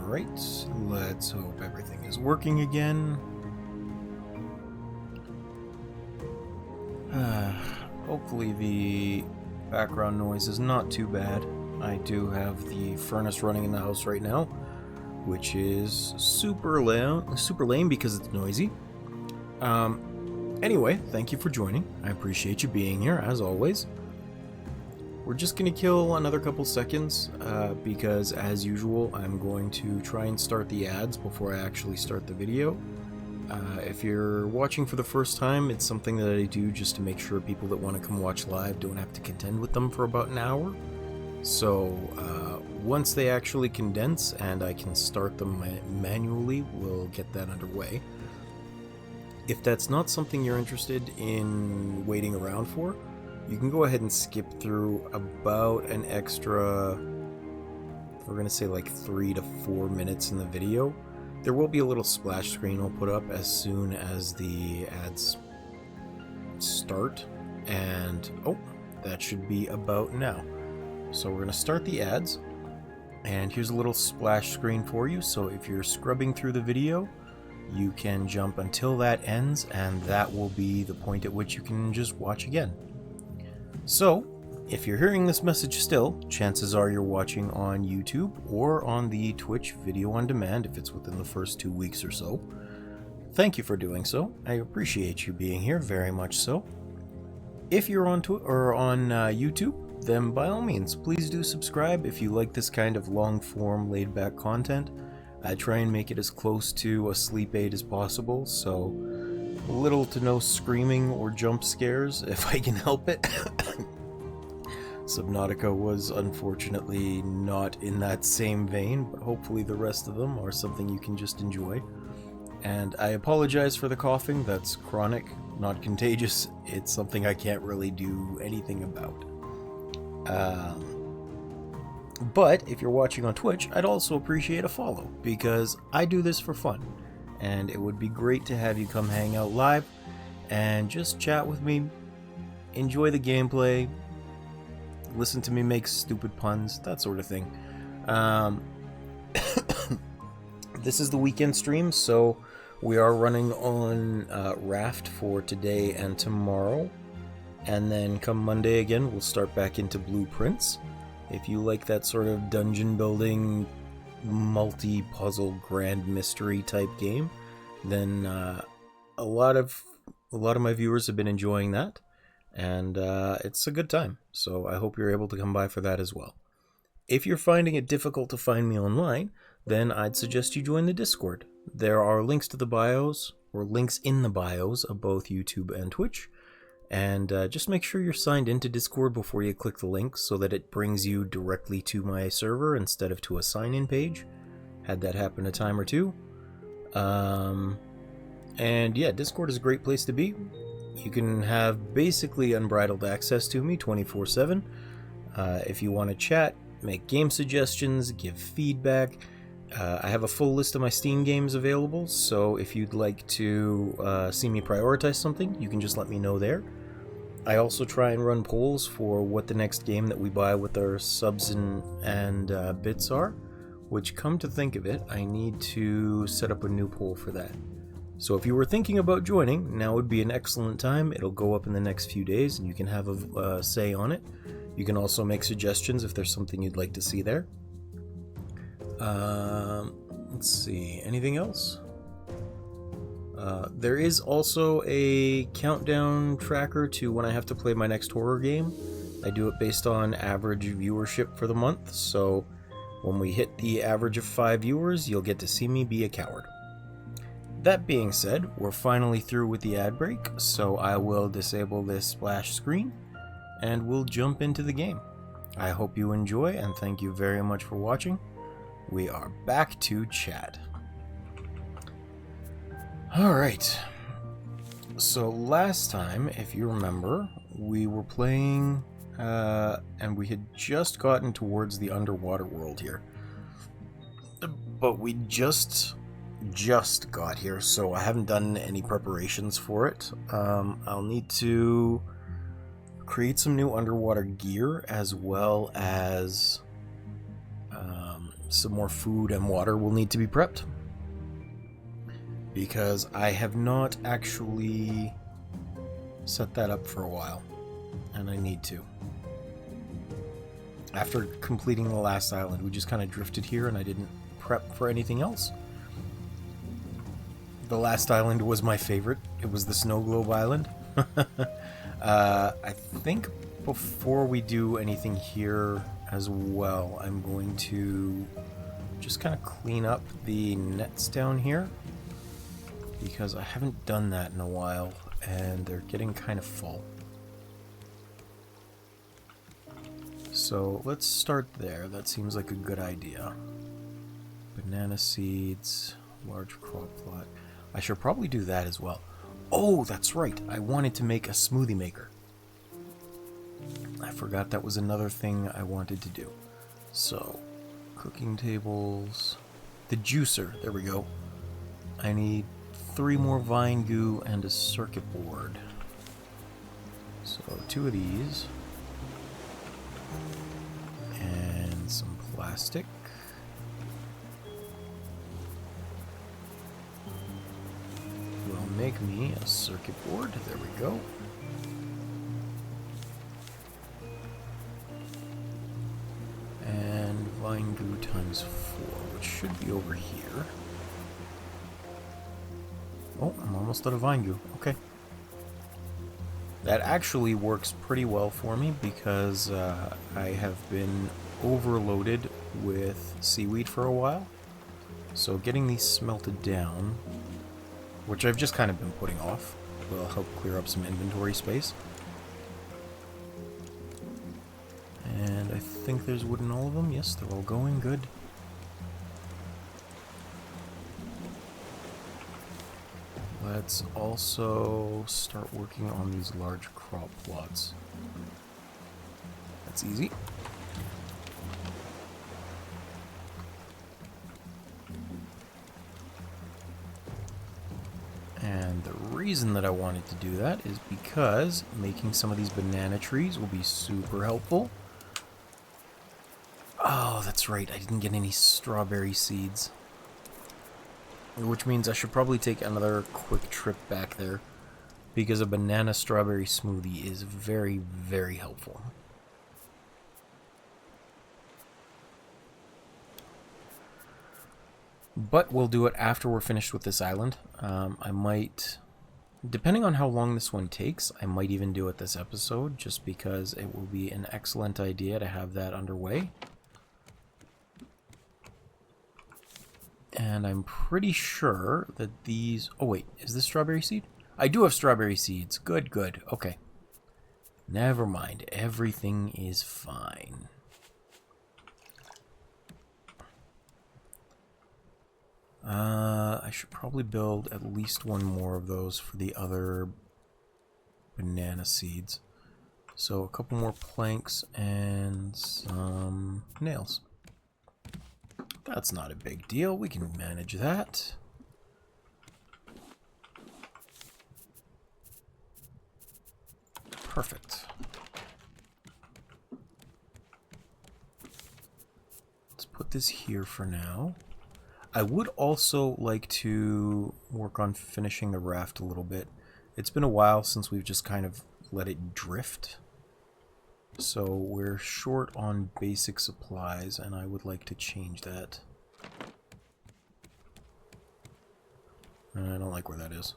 Alright, let's hope everything is working again. Hopefully the background noise is not too bad. I do have the furnace running in the house right now, which is super lame because it's noisy. Anyway, thank you for joining. I appreciate you being here, as always. We're just going to kill another couple seconds, because as usual, I'm going to try and start the ads before I actually start the video. If you're watching for the first time, it's something that I do just to make sure people that want to come watch live don't have to contend with them for about an hour. So, once they actually condense and I can start them manually, we'll get that underway. If that's not something you're interested in waiting around for, you can go ahead and skip through about an extra, we're going to say like 3 to 4 minutes in the video. There will be a little splash screen I'll put up as soon as the ads start, and oh, that should be about now. So we're going to start the ads, and here's a little splash screen for you, so if you're scrubbing through the video, you can jump until that ends, and that will be the point at which you can just watch again. So, if you're hearing this message still, chances are you're watching on YouTube or on the Twitch video on demand if it's within the first 2 weeks or so. Thank you for doing so. I appreciate you being here very much so. If you're on YouTube, then by all means, please do subscribe if you like this kind of long-form, laid-back content. I try and make it as close to a sleep aid as possible, so little to no screaming or jump scares if I can help it. Subnautica was unfortunately not in that same vein, but hopefully the rest of them are something you can just enjoy. And I apologize for the coughing, that's chronic, not contagious. It's something I can't really do anything about. But if you're watching on Twitch, I'd also appreciate a follow, because I do this for fun. And it would be great to have you come hang out live and just chat with me, enjoy the gameplay, listen to me make stupid puns, that sort of thing. This is the weekend stream, so we are running on Raft for today and tomorrow. And then come Monday again, we'll start back into Blueprints. If you like that sort of dungeon building, multi-puzzle grand mystery type game, then a lot of my viewers have been enjoying that, and it's a good time, so I hope you're able to come by for that as well. If you're finding it difficult to find me online, then I'd suggest you join the Discord. There are links to the bios, or links in the bios of both YouTube and Twitch, and just make sure you're signed into Discord before you click the link so that it brings you directly to my server instead of to a sign-in page. Had that happen a time or two. And yeah, Discord is a great place to be. You can have basically unbridled access to me 24/7. If you want to chat, make game suggestions, give feedback. I have a full list of my Steam games available, so if you'd like to see me prioritize something, you can just let me know there. I also try and run polls for what the next game that we buy with our subs and bits are, which, come to think of it, I need to set up a new poll for that. So if you were thinking about joining, now would be an excellent time. It'll go up in the next few days and you can have a say on it. You can also make suggestions if there's something you'd like to see there. Let's see, anything else? There is also a countdown tracker to when I have to play my next horror game. I do it based on average viewership for the month, so when we hit the average of 5 viewers, you'll get to see me be a coward. That being said, we're finally through with the ad break, so I will disable this splash screen, and we'll jump into the game. I hope you enjoy, and thank you very much for watching. We are back to chat. Alright, so last time, if you remember, we were playing, and we had just gotten towards the underwater world here. But we just got here, so I haven't done any preparations for it. I'll need to create some new underwater gear, as well as some more food and water will need to be prepped. Because I have not actually set that up for a while. And I need to. After completing the last island, we just kind of drifted here and I didn't prep for anything else. The last island was my favorite. It was the Snow Globe Island. I think before we do anything here as well, I'm going to just kind of clean up the nets down here. Because I haven't done that in a while and they're getting kind of full. So let's start there. That seems like a good idea. Banana seeds, large crop plot. I should probably do that as well. Oh, that's right. I wanted to make a smoothie maker. I forgot that was another thing I wanted to do. So, cooking tables. The juicer. There we go. I need 3 more vine goo and a circuit board. So, 2 of these. And some plastic. Will make me a circuit board. There we go. And vine goo times 4, which should be over here. Oh, I'm almost out of vine goo. Okay. That actually works pretty well for me because I have been overloaded with seaweed for a while. So getting these smelted down, which I've just kind of been putting off, will help clear up some inventory space. And I think there's wood in all of them. Yes, they're all going good. Let's also start working on these large crop plots. That's easy. And the reason that I wanted to do that is because making some of these banana trees will be super helpful. Oh, that's right. I didn't get any strawberry seeds. Which means I should probably take another quick trip back there. Because a banana strawberry smoothie is very, very helpful. But we'll do it after we're finished with this island. I might, depending on how long this one takes, I might even do it this episode. Just because it will be an excellent idea to have that underway. And I'm pretty sure that these... Oh, wait. Is this strawberry seed? I do have strawberry seeds. Good, good. Okay. Never mind. Everything is fine. I should probably build at least one more of those for the other banana seeds. So a couple more planks and some nails. That's not a big deal. We can manage that. Perfect. Let's put this here for now. I would also like to work on finishing the raft a little bit. It's been a while since we've just kind of let it drift. So we're short on basic supplies, and I would like to change that. I don't like where that is.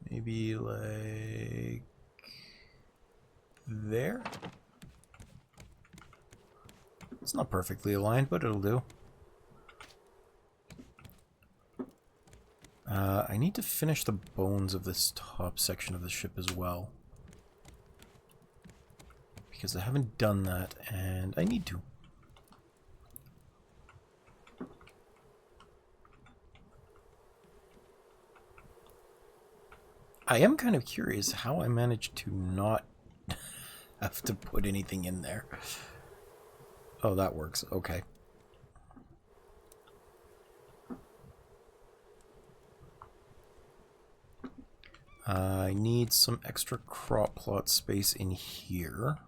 Maybe like there? It's not perfectly aligned, but it'll do. I need to finish the bones of this top section of the ship as well. Because I haven't done that, and I need to. I am kind of curious how I managed to not have to put anything in there. Oh, that works. Okay. I need some extra crop plot space in here.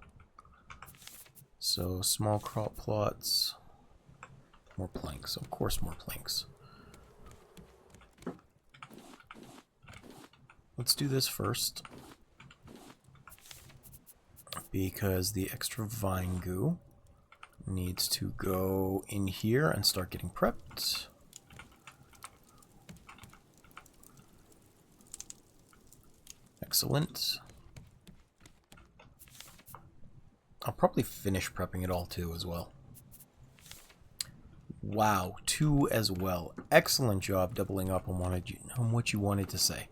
So small crop plots, more planks, of course more planks. Let's do this first, because the extra vine goo needs to go in here and start getting prepped. Excellent. I'll probably finish prepping it all too as well. Wow, 2 as well. Excellent job doubling up on what you wanted to say.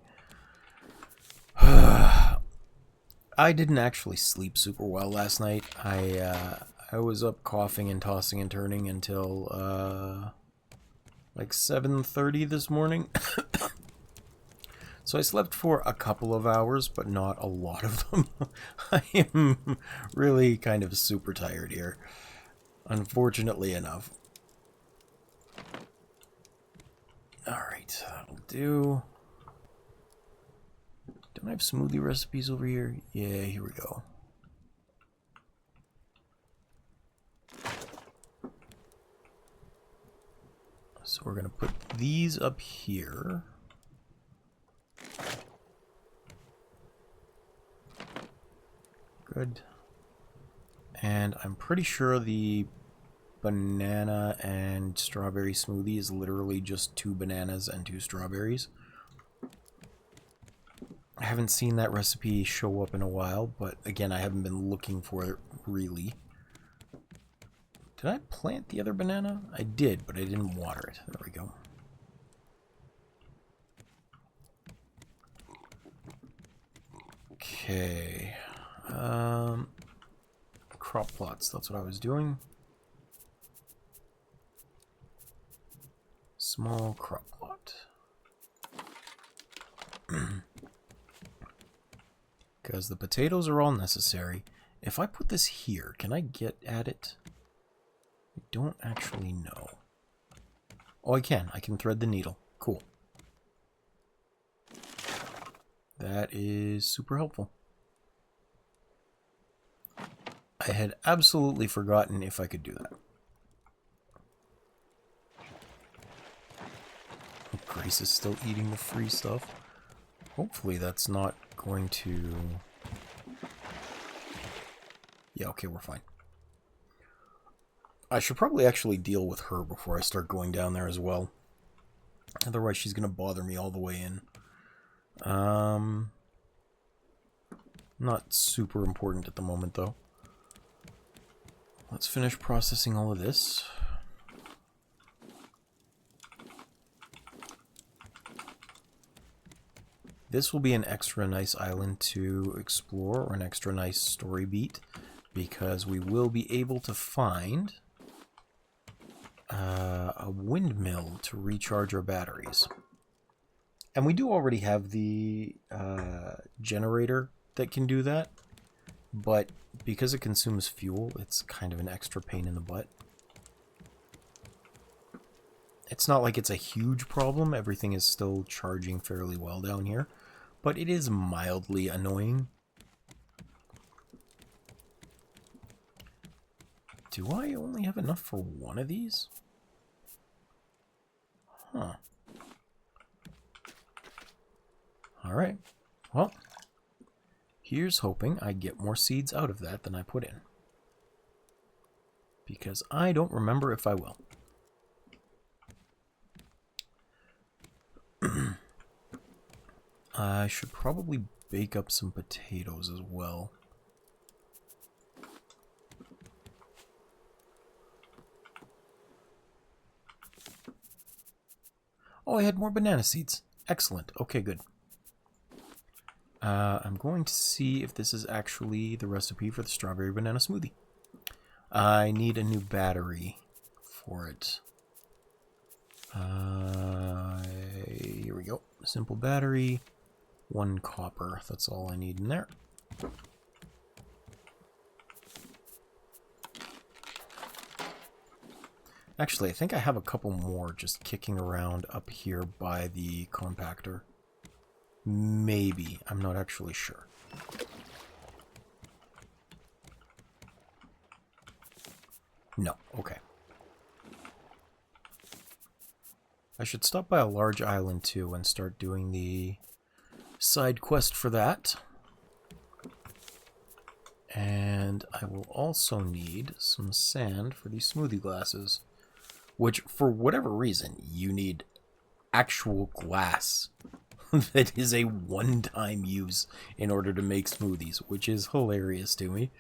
I didn't actually sleep super well last night. I was up coughing and tossing and turning until like 7:30 this morning. So I slept for a couple of hours, but not a lot of them. I am really kind of super tired here, unfortunately enough. Alright, that'll do. Don't I have smoothie recipes over here? Yeah, here we go. So we're going to put these up here. Good. And I'm pretty sure the banana and strawberry smoothie is literally just 2 bananas and 2 strawberries. I haven't seen that recipe show up in a while, but again, I haven't been looking for it really. Did I plant the other banana? I did, but I didn't water it. There we go. Okay. Crop plots, that's what I was doing. Small crop plot. Because the potatoes are all necessary. If I put this here, can I get at it? I don't actually know. Oh, I can. I can thread the needle. Cool. That is super helpful. I had absolutely forgotten if I could do that. Grace is still eating the free stuff. Hopefully that's not going to... Yeah, okay, we're fine. I should probably actually deal with her before I start going down there as well. Otherwise she's going to bother me all the way in. Not super important at the moment, though. Let's finish processing all of this. This will be an extra nice island to explore, or an extra nice story beat, because we will be able to find a windmill to recharge our batteries. And we do already have the generator that can do that, but because it consumes fuel, it's kind of an extra pain in the butt. It's not like it's a huge problem. Everything is still charging fairly well down here, but it is mildly annoying. Do I only have enough for one of these? Huh. Alright. Well, here's hoping I get more seeds out of that than I put in. Because I don't remember if I will. I should probably bake up some potatoes as well. Oh, I had more banana seeds. Excellent. Okay, good. I'm going to see if this is actually the recipe for the strawberry banana smoothie. I need a new battery for it. Here we go. Simple battery. 1 copper. That's all I need in there. Actually, I think I have a couple more just kicking around up here by the compactor. Maybe. I'm not actually sure. No, okay. I should stop by a large island too and start doing the side quest for that. And I will also need some sand for these smoothie glasses, which for whatever reason you need actual glass that is a one-time use in order to make smoothies, which is hilarious to me.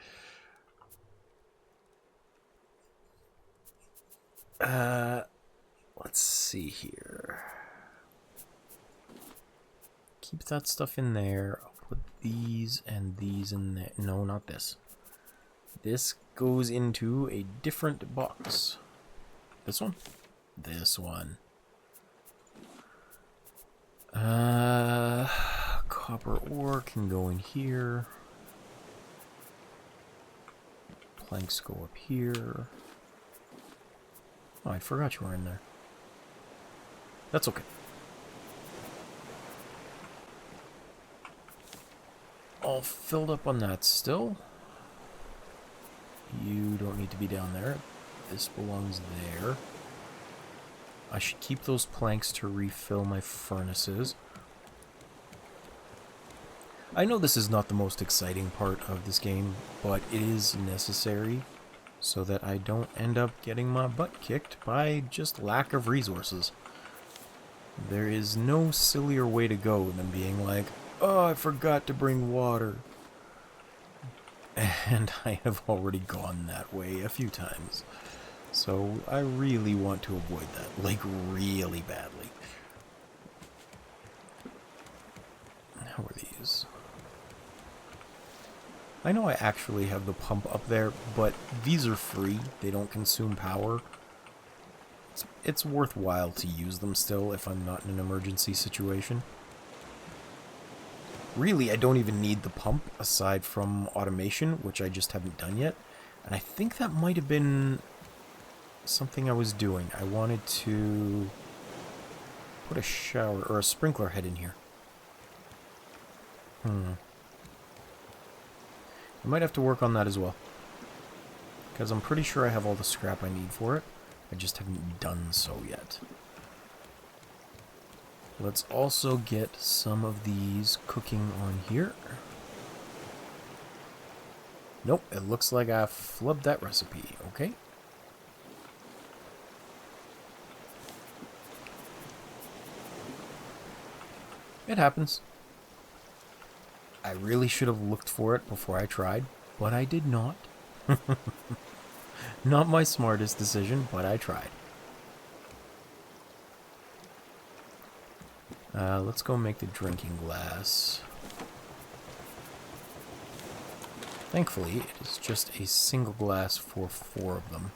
Let's see here. Keep that stuff in there. I'll put these and these in there. No, not this. This goes into a different box. This one? This one. Copper ore can go in here. Planks go up here. Oh, I forgot you were in there. That's okay. All filled up on that still. You don't need to be down there. This belongs there. I should keep those planks to refill my furnaces. I know this is not the most exciting part of this game, but it is necessary so that I don't end up getting my butt kicked by just lack of resources. There is no sillier way to go than being like, oh, I forgot to bring water. And I have already gone that way a few times. So I really want to avoid that, like really badly. How are these? I know I actually have the pump up there, but these are free. They don't consume power. It's worthwhile to use them still if I'm not in an emergency situation. Really, I don't even need the pump aside from automation, which I just haven't done yet. And I think that might have been something I was doing. I wanted to put a shower or a sprinkler head in here. I might have to work on that as well, because I'm pretty sure I have all the scrap I need for it. I just haven't done so yet. Let's also get some of these cooking on here. Nope, it looks like I flubbed that recipe. Okay. It happens. I really should have looked for it before I tried, but I did not. Not my smartest decision, but I tried. Let's go make the drinking glass. Thankfully, it is just a single glass for 4 of them.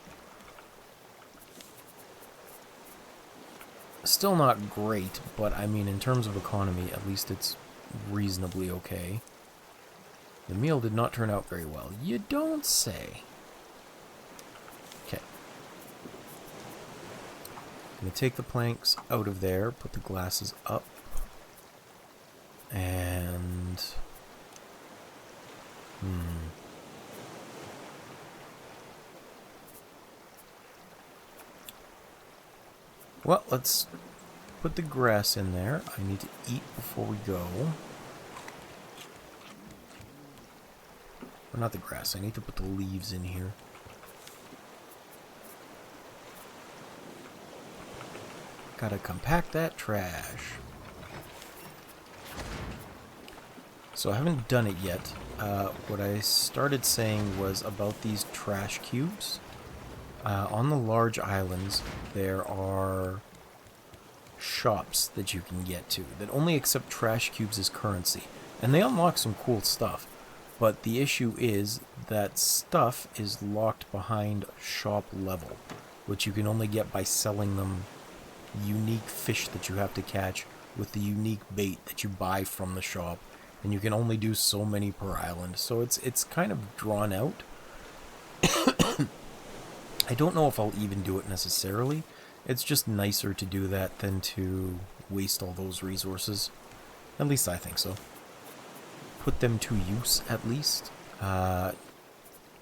Still not great, but I mean, in terms of economy, at least it's reasonably okay. The meal did not turn out very well. You don't say. Okay. I'm going to take the planks out of there, put the glasses up, and... Well, let's put the grass in there. I need to eat before we go. Or not the grass, I need to put the leaves in here. Gotta compact that trash. So I haven't done it yet. What I started saying was about these trash cubes. On the large islands, there are shops that you can get to that only accept trash cubes as currency. And they unlock some cool stuff. But the issue is that stuff is locked behind shop level, which you can only get by selling them unique fish that you have to catch with the unique bait that you buy from the shop. And you can only do so many per island. So it's kind of drawn out. I don't know if I'll even do it necessarily. It's just nicer to do that than to waste all those resources. At least I think so. Put them to use, at least. I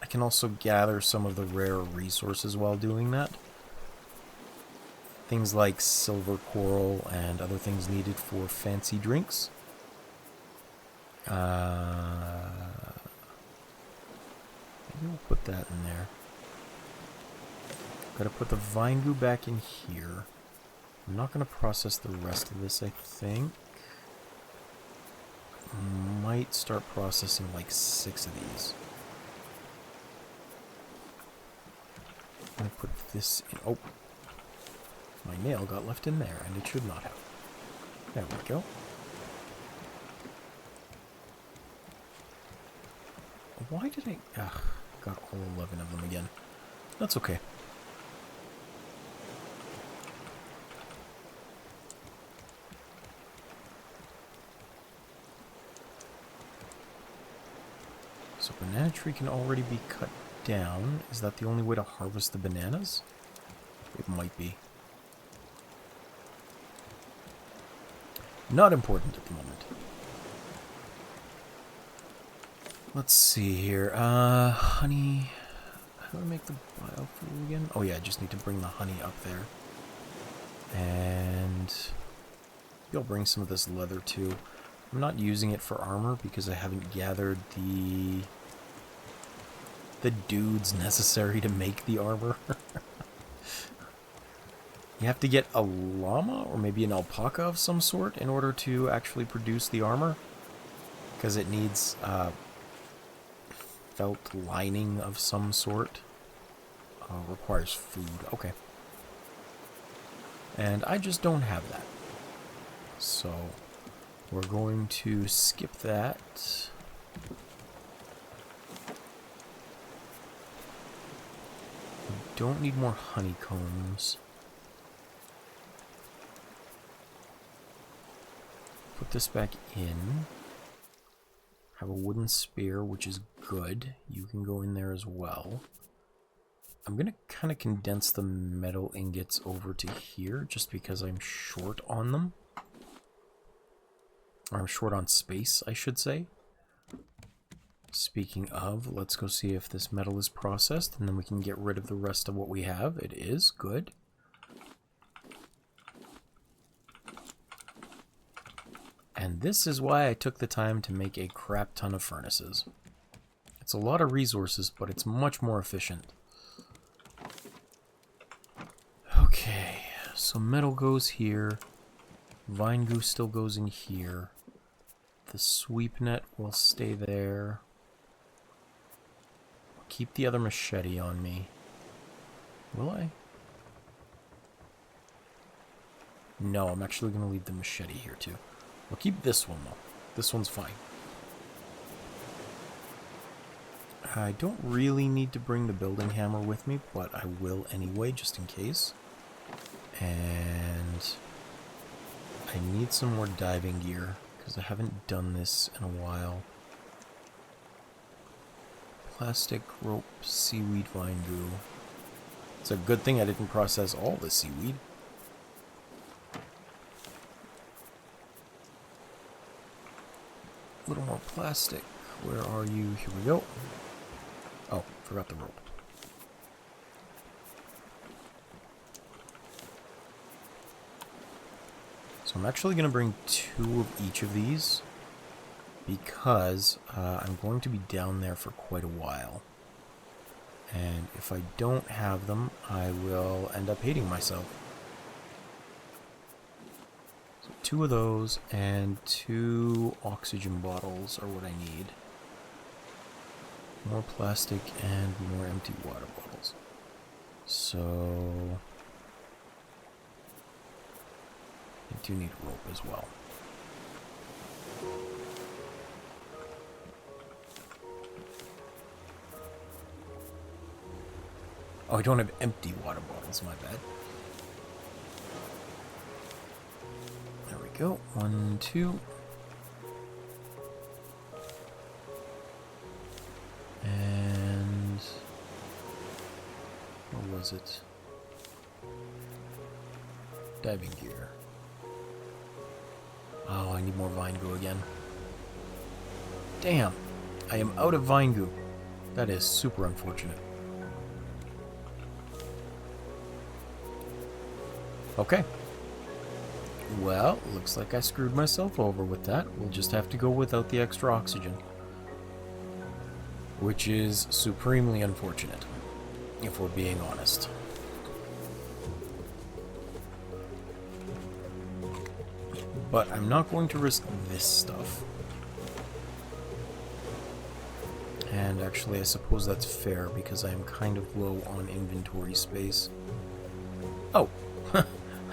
I can also gather some of the rare resources while doing that. Things like silver coral and other things needed for fancy drinks. Maybe we'll put that in there. Gotta put the vine goo back in here. I'm not gonna process the rest of this, I think. Might start processing like 6 of these. I'm gonna put this in. Oh, my nail got left in there, and it should not have. There we go. Why did I... Ugh, got all 11 of them again. That's okay. So banana tree can already be cut down. Is that the only way to harvest the bananas? It might be. Not important at the moment. Let's see here. Honey. How do I make the biofuel again? Oh yeah, I just need to bring the honey up there. And maybe I'll bring some of this leather too. I'm not using it for armor because I haven't gathered the dudes necessary to make the armor. You have to get a llama or maybe an alpaca of some sort in order to actually produce the armor. Because it needs felt lining of some sort. Requires food. Okay. And I just don't have that. So we're going to skip that. We don't need more honeycombs. Put this back in. Have a wooden spear, which is good. You can go in there as well. I'm going to kind of condense the metal ingots over to here, just because I'm short on them. Or I'm short on space, I should say. Speaking of, let's go see if this metal is processed, and then we can get rid of the rest of what we have. It is. Good. And this is why I took the time to make a crap ton of furnaces. It's a lot of resources, but it's much more efficient. Okay, so metal goes here. Vine goo still goes in here. The sweep net will stay there. I'll keep the other machete on me. Will I? No, I'm actually going to leave the machete here too. We'll keep this one though. This one's fine. I don't really need to bring the building hammer with me, but I will anyway, just in case. And I need some more diving gear, because I haven't done this in a while. Plastic, rope, seaweed, vine goo. It's a good thing I didn't process all the seaweed. A little more plastic. Where are you? Here we go. Oh, forgot the rope. So I'm actually going to bring 2 of each of these because I'm going to be down there for quite a while. And if I don't have them, I will end up hating myself. 2 of those and 2 oxygen bottles are what I need. More plastic and more empty water bottles. So I do need rope as well. Oh, I don't have empty water bottles, my bad. There we go. 1, 2. And what was it? Diving gear. Oh, I need more vine goo again. Damn, I am out of vine goo. That is super unfortunate. Okay. Well, looks like I screwed myself over with that. We'll just have to go without the extra oxygen. Which is supremely unfortunate, if we're being honest. But I'm not going to risk this stuff. And actually, I suppose that's fair, because I am kind of low on inventory space. Oh,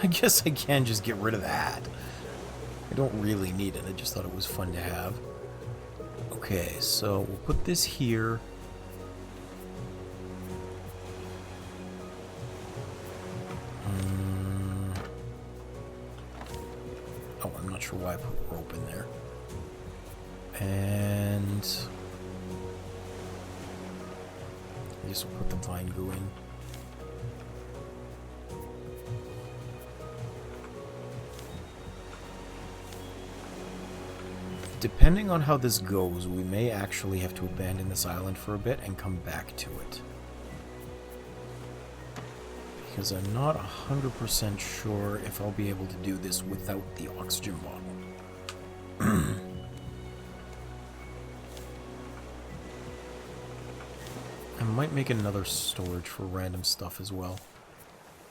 I guess I can just get rid of that. I don't really need it, I just thought it was fun to have. Okay, so we'll put this here. Oh, I'm not sure why I put rope in there. And I guess we'll put the vine goo in. Depending on how this goes, we may actually have to abandon this island for a bit and come back to it. Because I'm not 100% sure if I'll be able to do this without the oxygen bottle. I might make another storage for random stuff as well.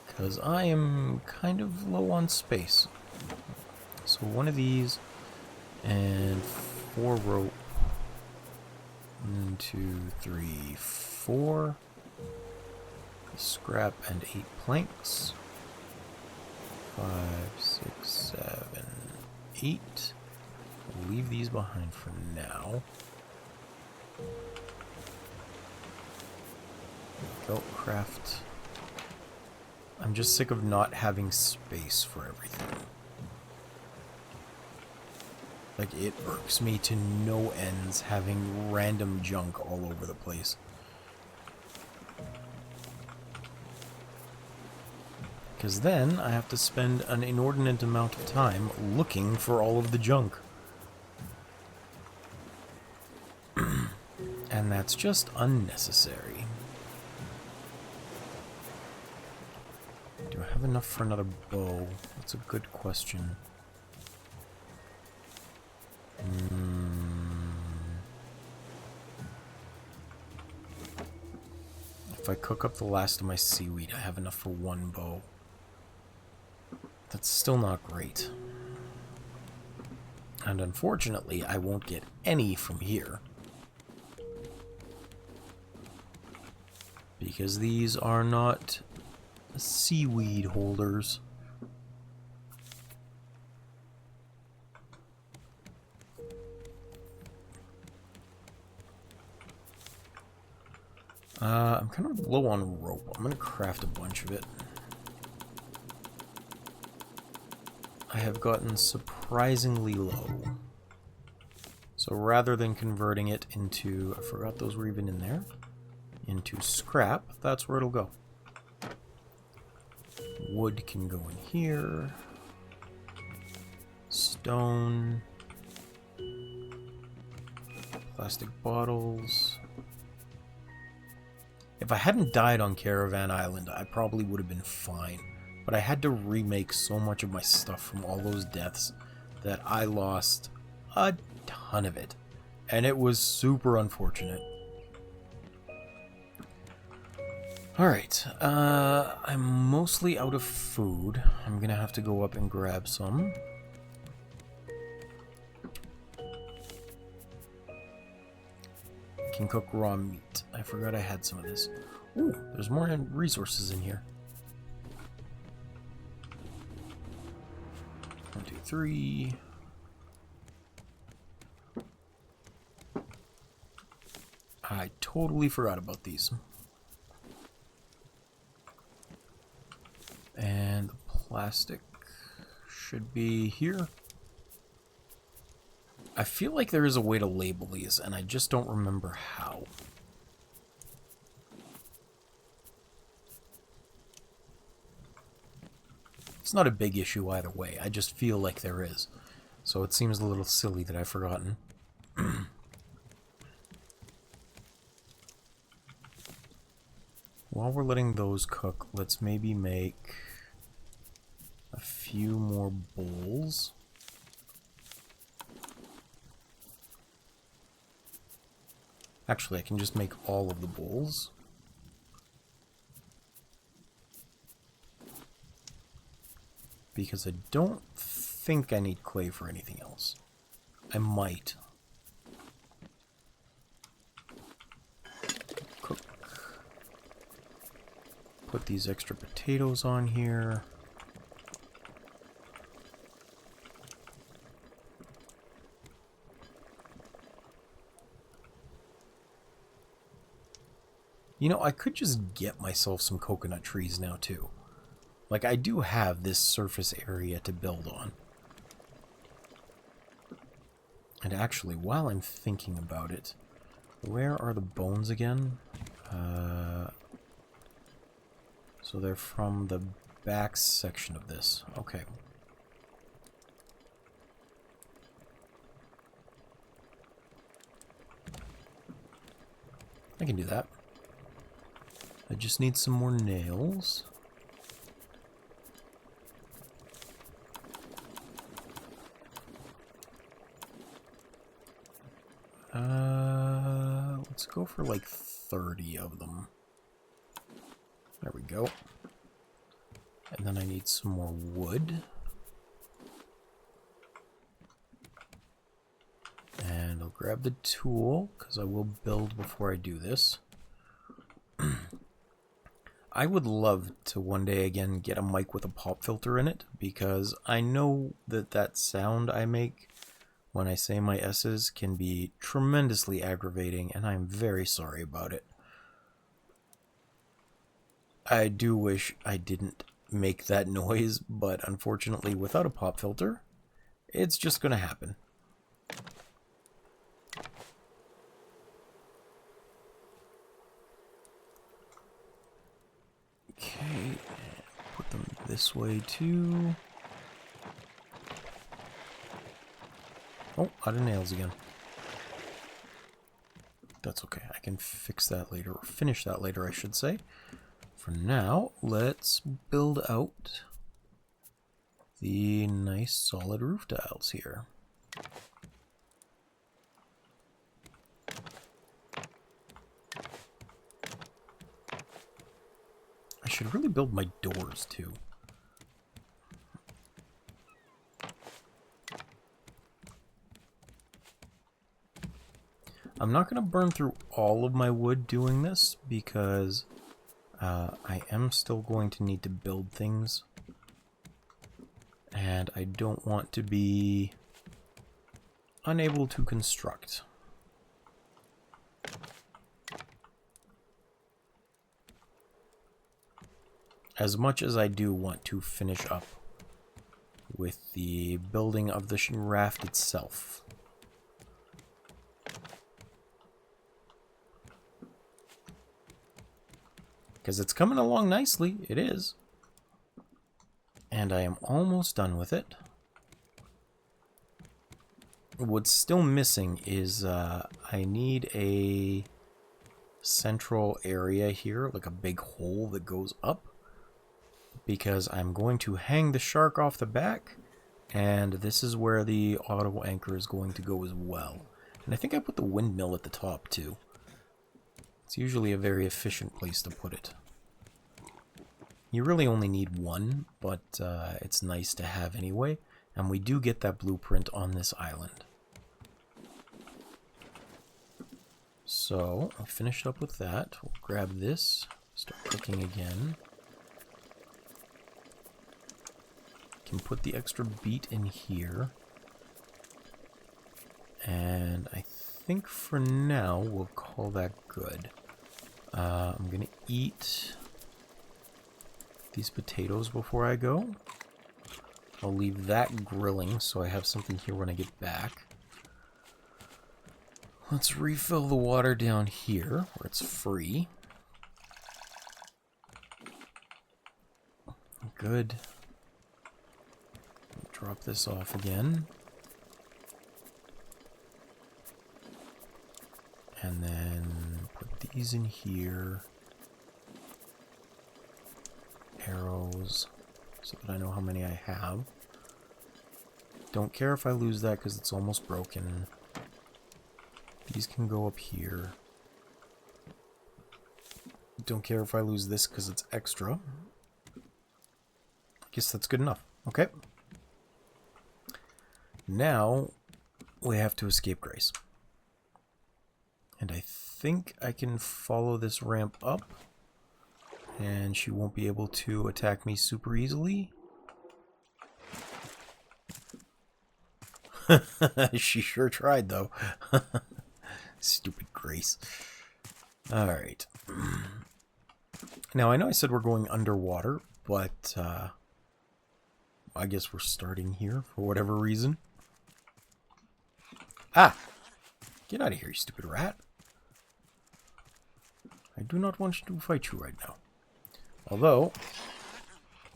Because I am kind of low on space. So one of these... and 4 rope. 1, 2, 3, 4. Scrap and 8 planks. 5, 6, 7, 8. We'll leave these behind for now. Go craft. I'm just sick of not having space for everything. Like, it irks me to no ends having random junk all over the place. Because then I have to spend an inordinate amount of time looking for all of the junk. And that's just unnecessary. Do I have enough for another bow? That's a good question. If I cook up the last of my seaweed, I have enough for 1 bow. That's still not great. And unfortunately, I won't get any from here. Because these are not seaweed holders. I'm kind of low on rope. I'm going to craft a bunch of it. I have gotten surprisingly low. So rather than converting it into... I forgot those were even in there. Into scrap, that's where it'll go. Wood can go in here. Stone. Plastic bottles. If I hadn't died on Caravan Island, I probably would have been fine. But I had to remake so much of my stuff from all those deaths that I lost a ton of it. And it was super unfortunate. Alright, I'm mostly out of food. I'm gonna have to go up and grab some. Can cook raw meat. I forgot I had some of this. Ooh, there's more resources in here. 1, 2, 3. I totally forgot about these. And the plastic should be here. I feel like there is a way to label these, and I just don't remember how. It's not a big issue either way, I just feel like there is. So it seems a little silly that I've forgotten. while we're letting those cook, let's maybe make a few more bowls. Actually, I can just make all of the bowls. Because I don't think I need clay for anything else. I might. Cook. Put these extra potatoes on here. You know, I could just get myself some coconut trees now, too. Like, I do have this surface area to build on. And actually, while I'm thinking about it, where are the bones again? So they're from the back section of this. Okay. I can do that. I just need some more nails. Let's go for like 30 of them. There we go. And then I need some more wood. And I'll grab the tool, because I will build before I do this. I would love to one day again get a mic with a pop filter in it, because I know that that sound I make when I say my S's can be tremendously aggravating, and I'm very sorry about it. I do wish I didn't make that noise, but unfortunately without a pop filter, it's just gonna happen. Okay, put them this way too. Oh, out of nails again. That's okay. I can fix that later, or finish that later, I should say. For now, let's build out the nice solid roof tiles here. I should really build my doors too. I'm not going to burn through all of my wood doing this because I am still going to need to build things. And I don't want to be unable to construct. As much as I do want to finish up with the building of the raft itself. Because it's coming along nicely, it is. And I am almost done with it. What's still missing is I need a central area here, like a big hole that goes up. Because I'm going to hang the shark off the back, and this is where the auto anchor is going to go as well. And I think I put the windmill at the top too. It's usually a very efficient place to put it. You really only need one, but it's nice to have anyway, and we do get that blueprint on this island. So, I finished up with that. We'll grab this, start cooking again. Can put the extra beet in here. And I think for now we'll call that good. I'm gonna eat these potatoes before I go. I'll leave that grilling so I have something here when I get back. Let's refill the water down here where it's free. Good. Drop this off again. And then put these in here. arrows so that I know how many I have. Don't care if I lose that because it's almost broken. These can go up here. Don't care if I lose this because it's extra. Guess that's good enough. Okay. Now we have to escape Grace. And I think I can follow this ramp up. And she won't be able to attack me super easily. She sure tried, though. Stupid Grace. Alright. Now, I know I said we're going underwater, but I guess we're starting here for whatever reason. Ah! Get out of here, you stupid rat. I do not want to fight you right now. Although,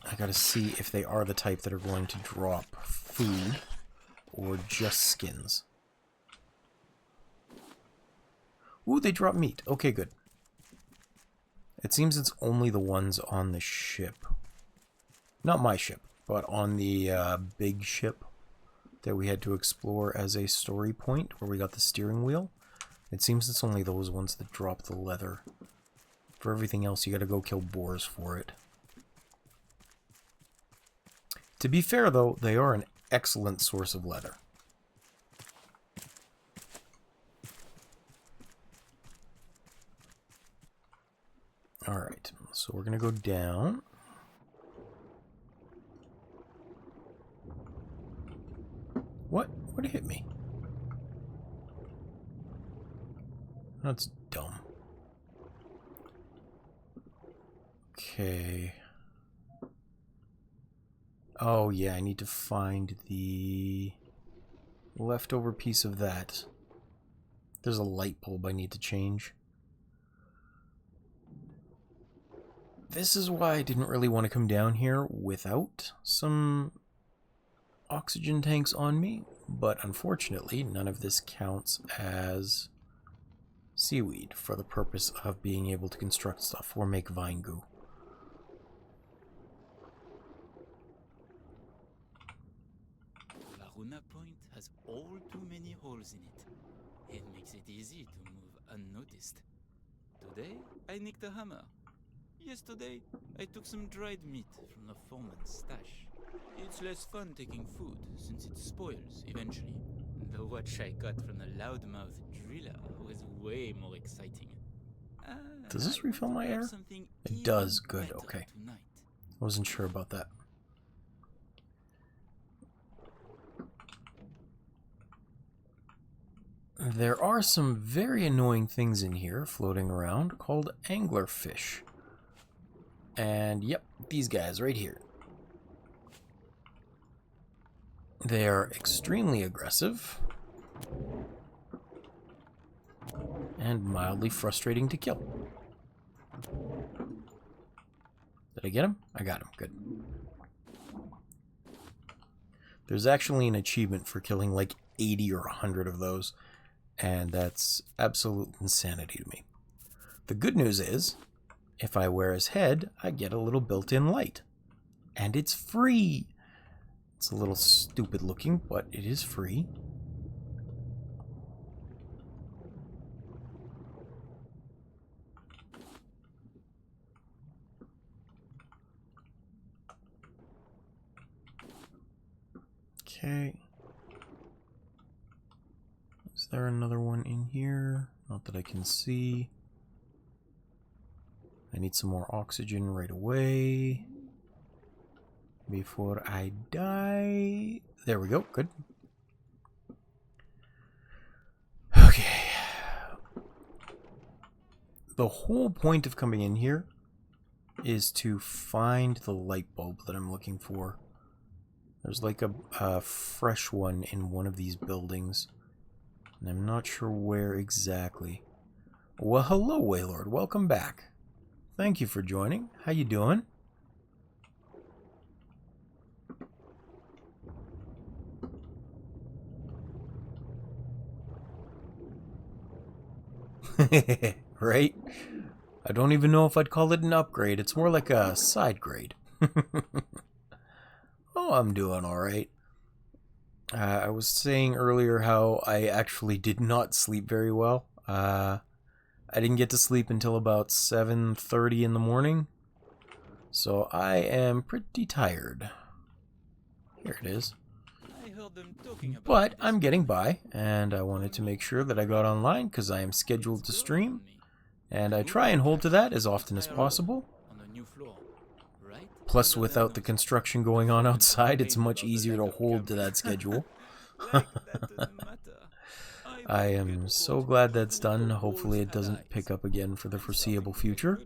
I gotta see if they are the type that are going to drop food or just skins. Ooh, they drop meat. Okay, good. It seems it's only the ones on the ship. Not my ship, but on the big ship that we had to explore as a story point where we got the steering wheel. It seems it's only those ones that drop the leather. For everything else, you gotta go kill boars for it. To be fair, though, they are an excellent source of leather. Alright, so we're gonna go down. What? What hit me? That's dumb. Okay. Oh, yeah, I need to find the leftover piece of that. There's a light bulb I need to change. This is why I didn't really want to come down here without some oxygen tanks on me, but unfortunately none of this counts as seaweed for the purpose of being able to construct stuff or make vine goo. Varuna Point has all too many holes in it. It makes it easy to move unnoticed. Today, I nicked a hammer. Yesterday, I took some dried meat from the foreman's stash. It's less fun taking food, since it spoils eventually. The watch I got from the loudmouth driller was way more exciting. Does this refill my air? It does. Good, okay. Tonight. I wasn't sure about that. There are some very annoying things in here floating around called anglerfish. And yep, these guys right here. They are extremely aggressive and mildly frustrating to kill. Did I get him? I got him. Good. There's actually an achievement for killing like 80 or 100 of those, and that's absolute insanity to me. The good news is, if I wear his head, I get a little built-in light. And it's free! It's a little stupid looking, but it is free. Okay. Is there another one in here? Not that I can see. I need some more oxygen right away before I die. There we go. Good. Okay. The whole point of coming in here is to find the light bulb that I'm looking for. There's like a fresh one in one of these buildings, and I'm not sure where exactly. Well, hello, Waylord. Welcome back. Thank you for joining. How you doing? Right? I don't even know if I'd call it an upgrade. It's more like a side grade. Oh, I'm doing alright. I was saying earlier how I actually did not sleep very well. I didn't get to sleep until about 7:30 in the morning. So I am pretty tired. Here it is. But I'm getting by, and I wanted to make sure that I got online because I am scheduled to stream. And I try and hold to that as often as possible. Plus, without the construction going on outside, it's much easier to hold to that schedule. I am so glad that's done. Hopefully it doesn't pick up again for the foreseeable future.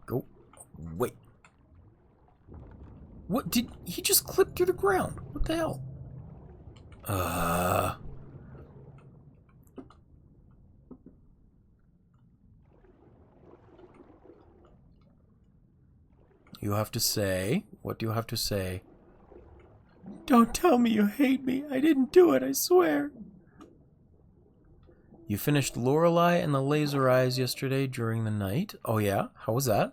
Go. Wait. What? Did he just clip through the ground? What the hell? You have to say... What do you have to say? Don't tell me you hate me. I didn't do it, I swear. You finished Lorelei and the Laser Eyes yesterday during the night. Oh yeah? How was that?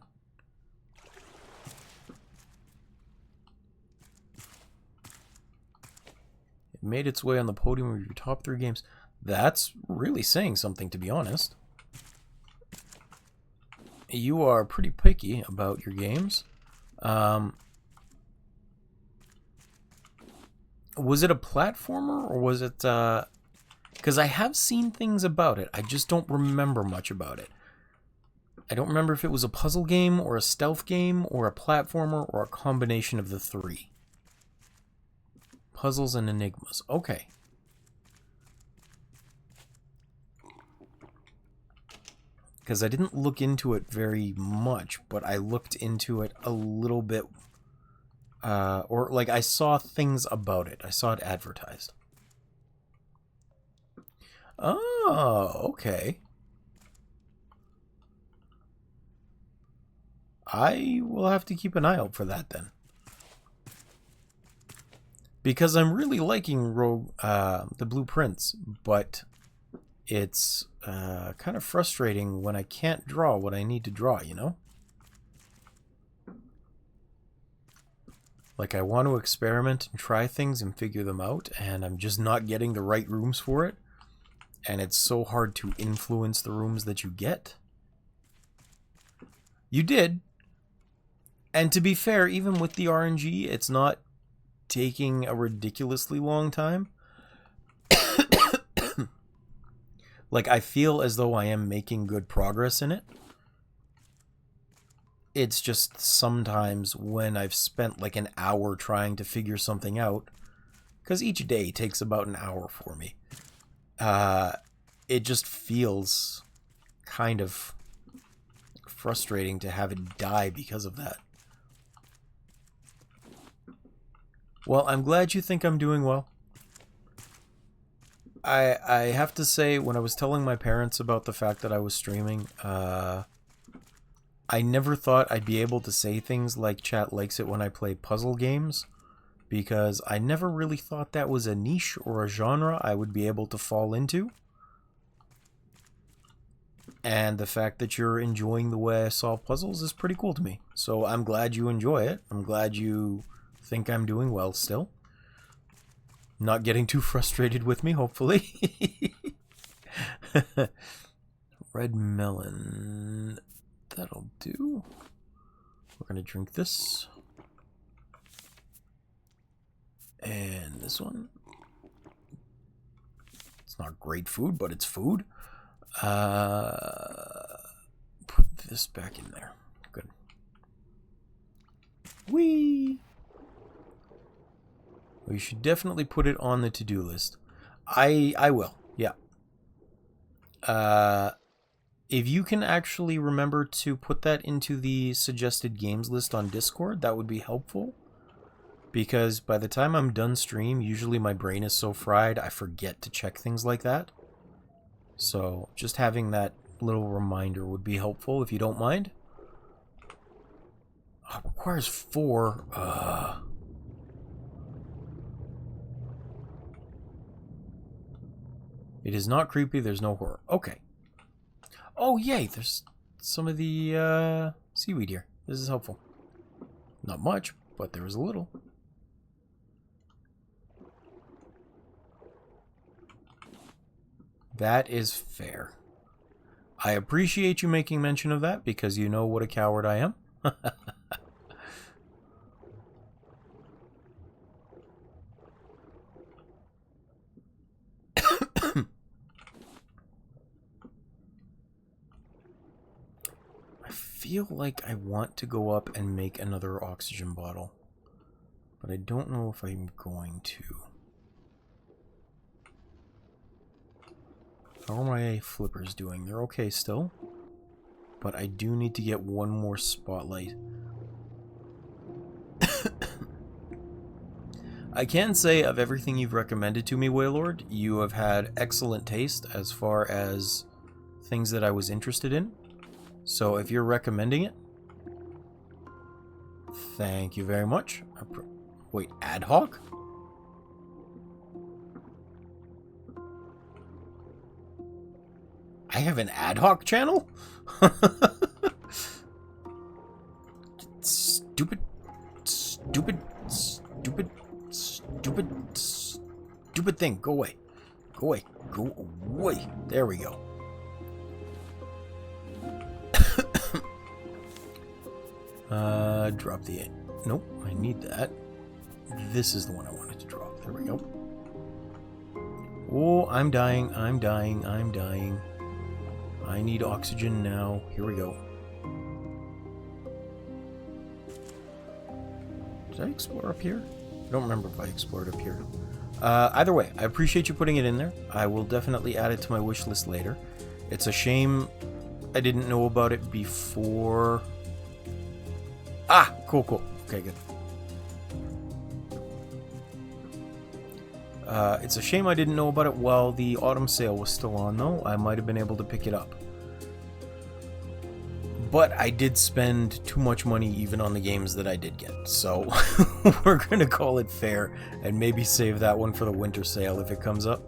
It made its way on the podium of your top 3 games. That's really saying something, to be honest. You are pretty picky about your games. Was it a platformer, or was it, because I have seen things about it. I just don't remember much about it. I don't remember if it was a puzzle game, or a stealth game, or a platformer, or a combination of the 3. Puzzles and enigmas. Okay. Because I didn't look into it very much, but I looked into it a little bit. Or, like, I saw things about it. I saw it advertised. Oh, okay. I will have to keep an eye out for that, then. Because I'm really liking the blueprints, but it's kind of frustrating when I can't draw what I need to draw, you know? Like, I want to experiment and try things and figure them out, and I'm just not getting the right rooms for it. And it's so hard to influence the rooms that you get. You did. And to be fair, even with the RNG, it's not taking a ridiculously long time. Like, I feel as though I am making good progress in it. It's just sometimes when I've spent like an hour trying to figure something out, because each day takes about an hour for me, it just feels kind of frustrating to have it die because of that. Well, I'm glad you think I'm doing well. I have to say, when I was telling my parents about the fact that I was streaming, I never thought I'd be able to say things like chat likes it when I play puzzle games, because I never really thought that was a niche or a genre I would be able to fall into. And the fact that you're enjoying the way I solve puzzles is pretty cool to me. So I'm glad you enjoy it. I'm glad you think I'm doing well still. Not getting too frustrated with me, hopefully. Red melon... That'll do. We're going to drink this. And this one. It's not great food, but it's food. Put this back in there. Good. Whee! We should definitely put it on the to-do list. I will, yeah. If you can actually remember to put that into the suggested games list on Discord, that would be helpful. Because by the time I'm done stream, usually my brain is so fried, I forget to check things like that. So just having that little reminder would be helpful, if you don't mind. Oh, it requires 4. It is not creepy, there's no horror. Okay, Oh, yay! There's some of the seaweed here. This is helpful. Not much, but there was a little. That is fair. I appreciate you making mention of that because you know what a coward I am. I feel like I want to go up and make another oxygen bottle, but I don't know if I'm going to. How are my flippers doing? They're okay still, but I do need to get one more spotlight. I can say of everything you've recommended to me, Waylord, you have had excellent taste as far as things that I was interested in. So if you're recommending it, thank you very much. Wait, ad hoc? I have an ad hoc channel? Stupid, stupid, stupid, stupid, stupid thing. Go away. Go away. Go away. There we go. Drop the... Nope, I need that. This is the one I wanted to drop. There we go. Oh, I'm dying. I'm dying. I'm dying. I need oxygen now. Here we go. Did I explore up here? I don't remember if I explored up here. Either way, I appreciate you putting it in there. I will definitely add it to my wish list later. It's a shame I didn't know about it before. Ah, cool, cool. Okay, good. It's a shame I didn't know about it while the autumn sale was still on, though. I might have been able to pick it up. But I did spend too much money even on the games that I did get, so we're going to call it fair and maybe save that one for the winter sale if it comes up.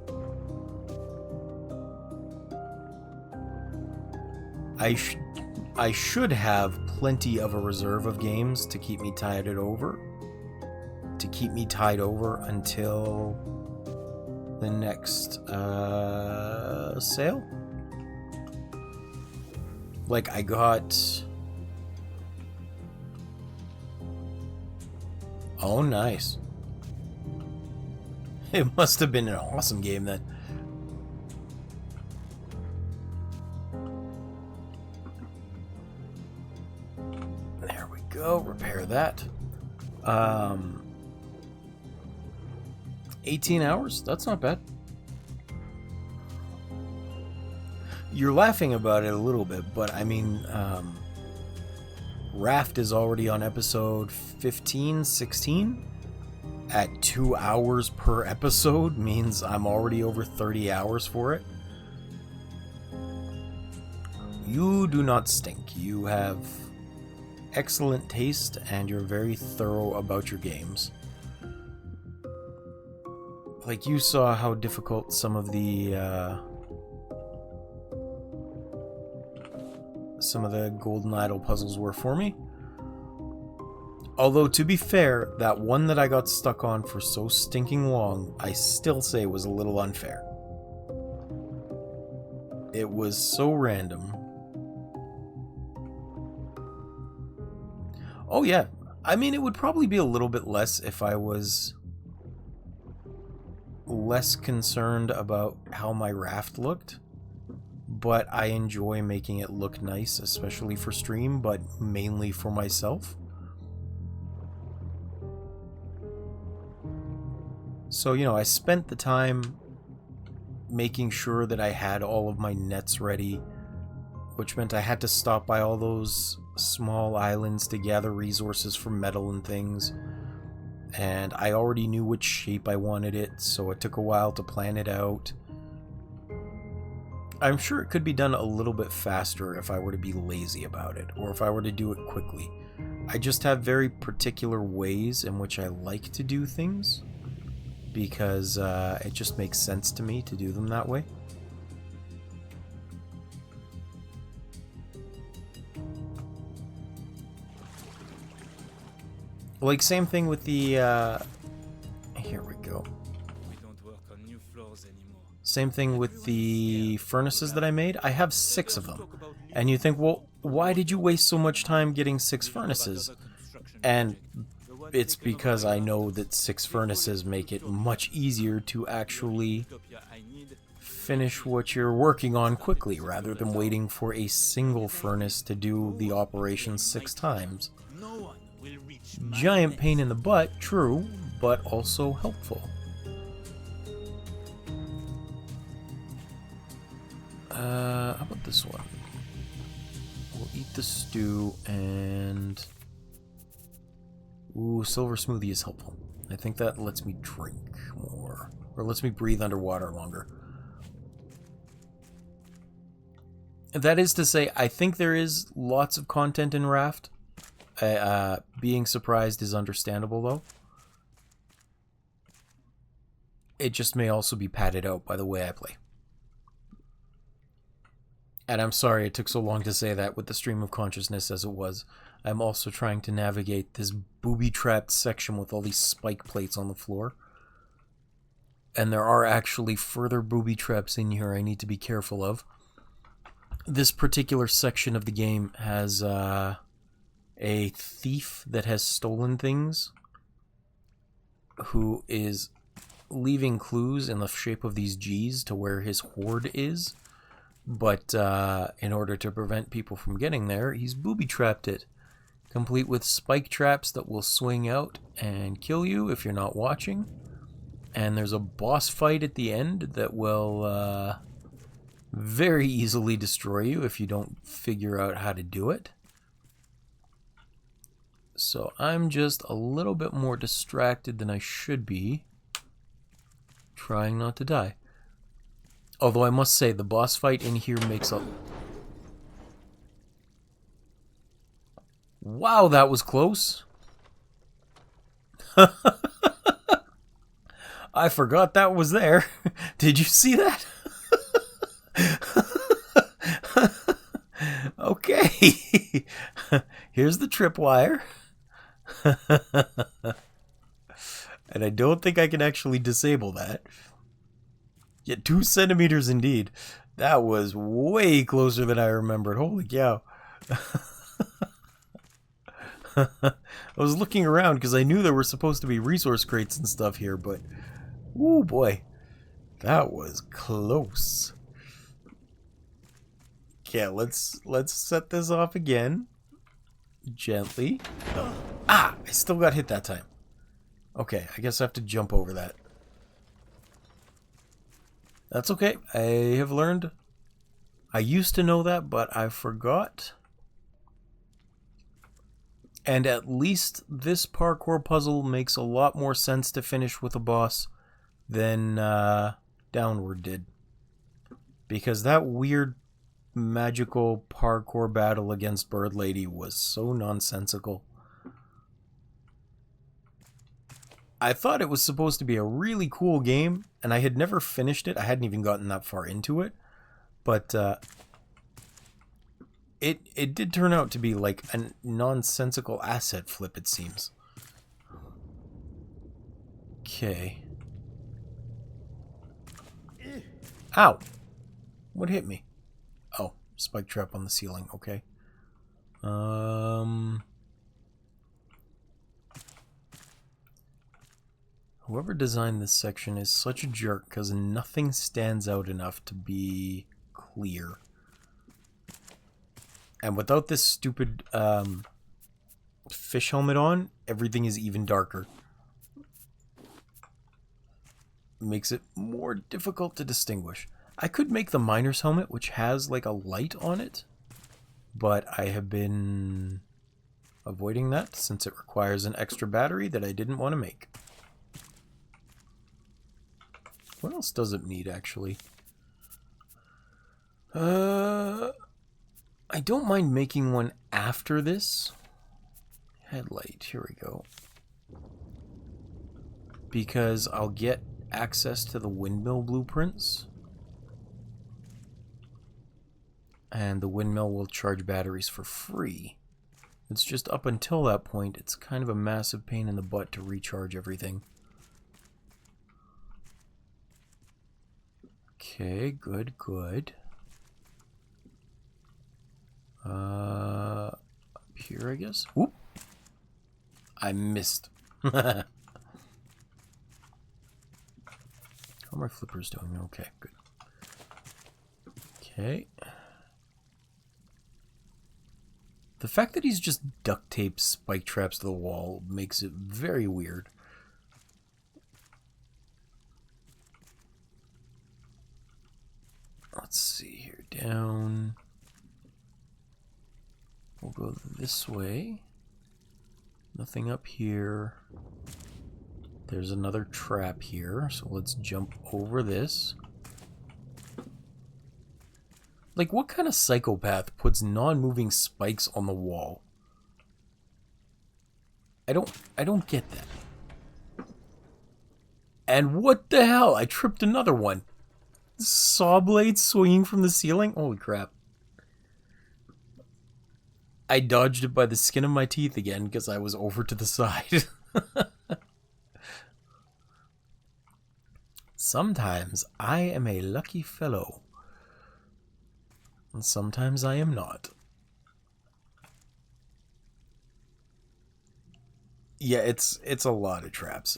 I should have plenty of a reserve of games to keep me tied over. To keep me tied over until the next sale. Like, I got... Oh, nice. It must have been an awesome game then. There we go. Repair that. 18 hours? That's not bad. You're laughing about it a little bit, but I mean, Raft is already on episode 15, 16. At 2 hours per episode means I'm already over 30 hours for it. You do not stink. You have excellent taste and you're very thorough about your games. Like, you saw how difficult some of the Golden Idol puzzles were for me. Although, to be fair, that one that I got stuck on for so stinking long, I still say was a little unfair. It was so random. Oh yeah, I mean, it would probably be a little bit less if I was less concerned about how my raft looked. But I enjoy making it look nice, especially for stream, but mainly for myself. So, you know, I spent the time making sure that I had all of my nets ready, which meant I had to stop by all those small islands to gather resources for metal and things. And I already knew which shape I wanted it, so it took a while to plan it out. I'm sure it could be done a little bit faster if I were to be lazy about it, or if I were to do it quickly. I just have very particular ways in which I like to do things, because it just makes sense to me to do them that way. Like, same thing with the, here we go. We don't work on new floors anymore. Same thing with the furnaces that I made. I have 6 of them. And you think, well, why did you waste so much time getting 6 furnaces? And it's because I know that 6 furnaces make it much easier to actually finish what you're working on quickly, rather than waiting for a single furnace to do the operation 6 times. Giant pain in the butt, true, but also helpful. How about this one? We'll eat the stew and... Ooh, silver smoothie is helpful. I think that lets me drink more. Or lets me breathe underwater longer. That is to say, I think there is lots of content in Raft. Being surprised is understandable, though. It just may also be padded out by the way I play. And I'm sorry it took so long to say that with the stream of consciousness as it was. I'm also trying to navigate this booby-trapped section with all these spike plates on the floor. And there are actually further booby traps in here I need to be careful of. This particular section of the game has a thief that has stolen things, who is leaving clues in the shape of these G's to where his hoard is. But in order to prevent people from getting there, he's booby-trapped it, complete with spike traps that will swing out and kill you if you're not watching. And there's a boss fight at the end that will very easily destroy you if you don't figure out how to do it. So I'm just a little bit more distracted than I should be, trying not to die. Although I must say, the boss fight in here makes a... Wow, that was close. I forgot that was there. Did you see that? Okay. Here's the tripwire. And I don't think I can actually disable that. Yeah, 2 centimeters indeed. That was way closer than I remembered. Holy cow. I was looking around because I knew there were supposed to be resource crates and stuff here, but... Ooh, boy. That was close. Okay, let's set this off again. Gently. Ah! I still got hit that time. Okay, I guess I have to jump over that. That's okay. I have learned. I used to know that, but I forgot. And at least this parkour puzzle makes a lot more sense to finish with a boss than Downward did. Because that weird magical parkour battle against Bird Lady was so nonsensical. I thought it was supposed to be a really cool game, and I had never finished it. I hadn't even gotten that far into it. But it did turn out to be like a nonsensical asset flip, it seems. Okay. Ow! What hit me? Oh, spike trap on the ceiling. Okay. Whoever designed this section is such a jerk because nothing stands out enough to be clear. And without this stupid fish helmet on, everything is even darker. Makes it more difficult to distinguish. I could make the miner's helmet, which has like a light on it, but I have been avoiding that since it requires an extra battery that I didn't want to make. What else does it need, actually? I don't mind making one after this. Headlight, here we go. Because I'll get access to the windmill blueprints. And the windmill will charge batteries for free. It's just up until that point, it's kind of a massive pain in the butt to recharge everything. Okay, good, good. Up here, I guess. Whoop! I missed. How are my flippers doing? Okay, good. Okay. The fact that he's just duct taped spike traps to the wall makes it very weird. Let's see here. Down. We'll go this way. Nothing up here. There's another trap here, so let's jump over this. Like, what kind of psychopath puts non-moving spikes on the wall? I don't get that. And what the hell? I tripped another one. Saw blades swinging from the ceiling? Holy crap. I dodged it by the skin of my teeth again because I was over to the side. Sometimes I am a lucky fellow. And sometimes I am not. Yeah, it's a lot of traps.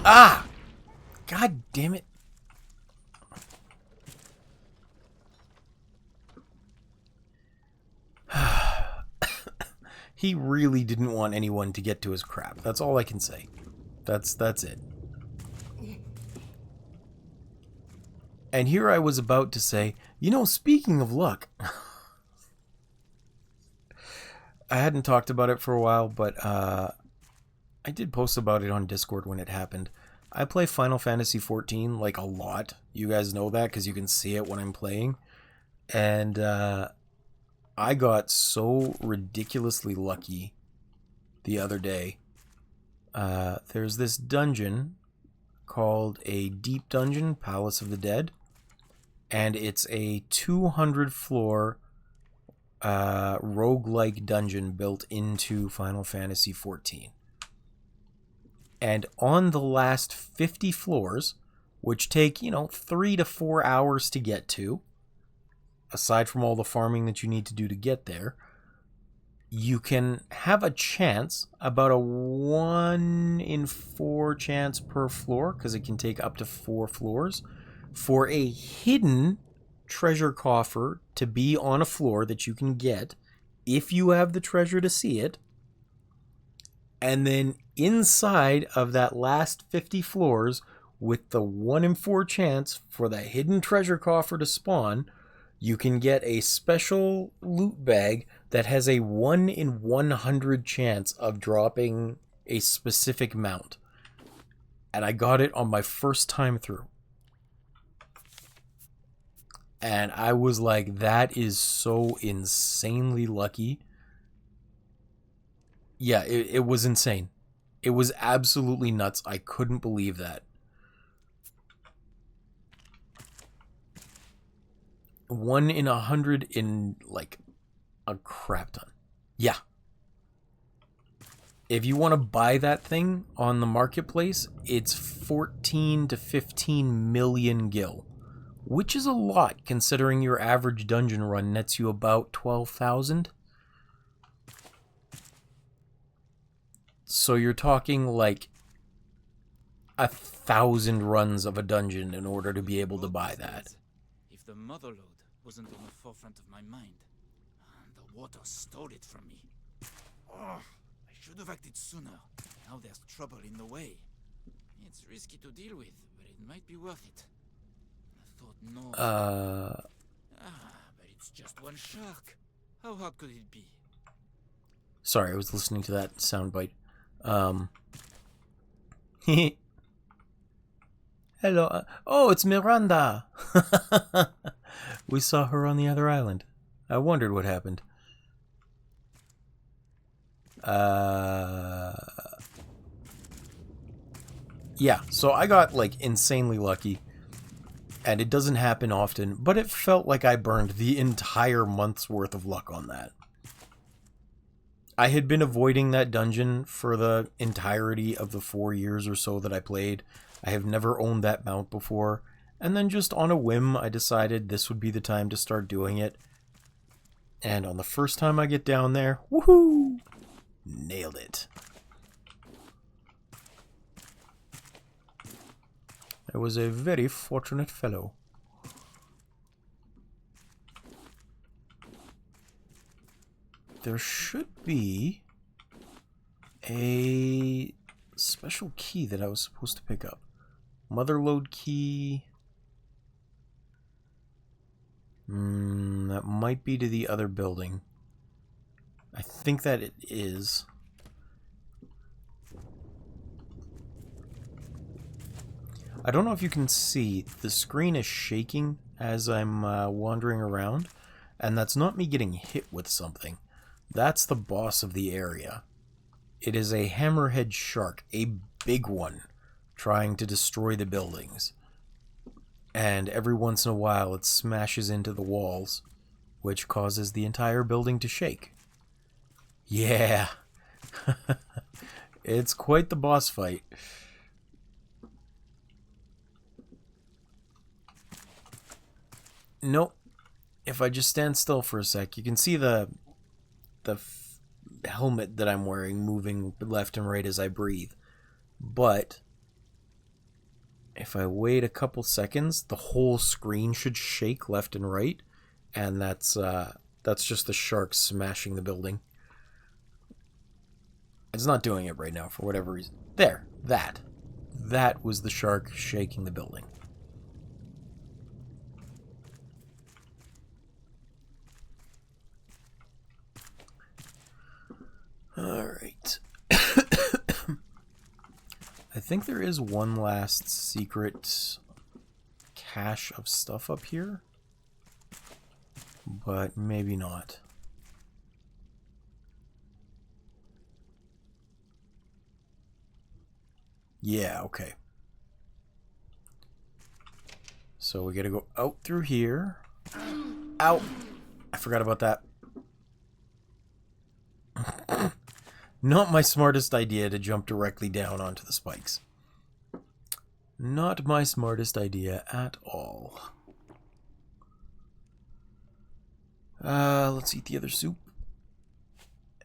Ah! God damn it. He really didn't want anyone to get to his crap. That's all I can say. That's it. And here I was about to say, you know, speaking of luck, I hadn't talked about it for a while, but I did post about it on Discord when it happened. I play Final Fantasy XIV, like, a lot. You guys know that because you can see it when I'm playing. And I got so ridiculously lucky the other day. There's this dungeon called a Deep Dungeon, Palace of the Dead. And it's a 200-floor roguelike dungeon built into Final Fantasy XIV. And on the last 50 floors, which take, 3 to 4 hours to get to, aside from all the farming that you need to do to get there, you can have a chance, about a 1 in 4 chance per floor, because it can take up to 4 floors, for a hidden treasure coffer to be on a floor that you can get if you have the treasure to see it. And then inside of that last 50 floors, with the 1 in 4 chance for the hidden treasure coffer to spawn, you can get a special loot bag that has a 1 in 100 chance of dropping a specific mount. And I got it on my first time through. And I was like, that is so insanely lucky. Yeah, it was insane. It was absolutely nuts. I couldn't believe that. 1 in 100 in, like, a crap ton. Yeah. If you want to buy that thing on the marketplace, it's 14 to 15 million gil. Which is a lot, considering your average dungeon run nets you about 12,000. So you're talking like 1,000 runs of a dungeon in order to be able to buy that. If the motherlode wasn't on the forefront of my mind, the water stole it from me. Oh, I should have acted sooner. Now there's trouble in the way. It's risky to deal with, but it might be worth it. No. But it's just one shark. How hard could it be? Sorry, I was listening to that soundbite. Hello. Oh, it's Miranda. We saw her on the other island. I wondered what happened. Yeah, so I got, like, insanely lucky. And it doesn't happen often, but it felt like I burned the entire month's worth of luck on that. I had been avoiding that dungeon for the entirety of the 4 years or so that I played. I have never owned that mount before. And then just on a whim, I decided this would be the time to start doing it. And on the first time I get down there, woohoo! Nailed it. I was a very fortunate fellow. There should be a special key that I was supposed to pick up. Motherlode key. That might be to the other building. I think that it is. I don't know if you can see, the screen is shaking as I'm wandering around, and that's not me getting hit with something. That's the boss of the area. It is a hammerhead shark, a big one, trying to destroy the buildings. And every once in a while it smashes into the walls, which causes the entire building to shake. Yeah. It's quite the boss fight. Nope. If I just stand still for a sec, you can see the helmet that I'm wearing moving left and right as I breathe. But if I wait a couple seconds, the whole screen should shake left and right, and that's just the shark smashing the building. It's not doing it right now for whatever reason. There, that was the shark shaking the building. Alright. I think there is one last secret cache of stuff up here, but maybe not. Yeah, okay. So we gotta go out through here. Ow! I forgot about that. Not my smartest idea to jump directly down onto the spikes. Not my smartest idea at all. Let's eat the other soup.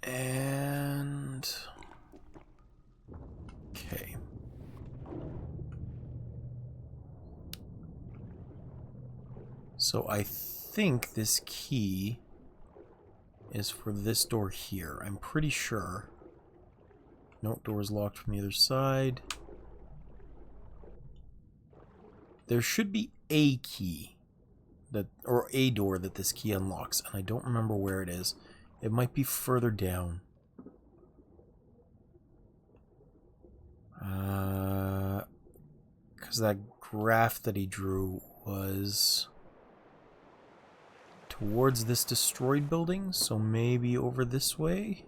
And... okay. So I think this key is for this door here. I'm pretty sure. No, door's locked from the other side. There should be a key that, or a door that this key unlocks, and I don't remember where it is. It might be further down. Because that graph that he drew was towards this destroyed building, so maybe over this way.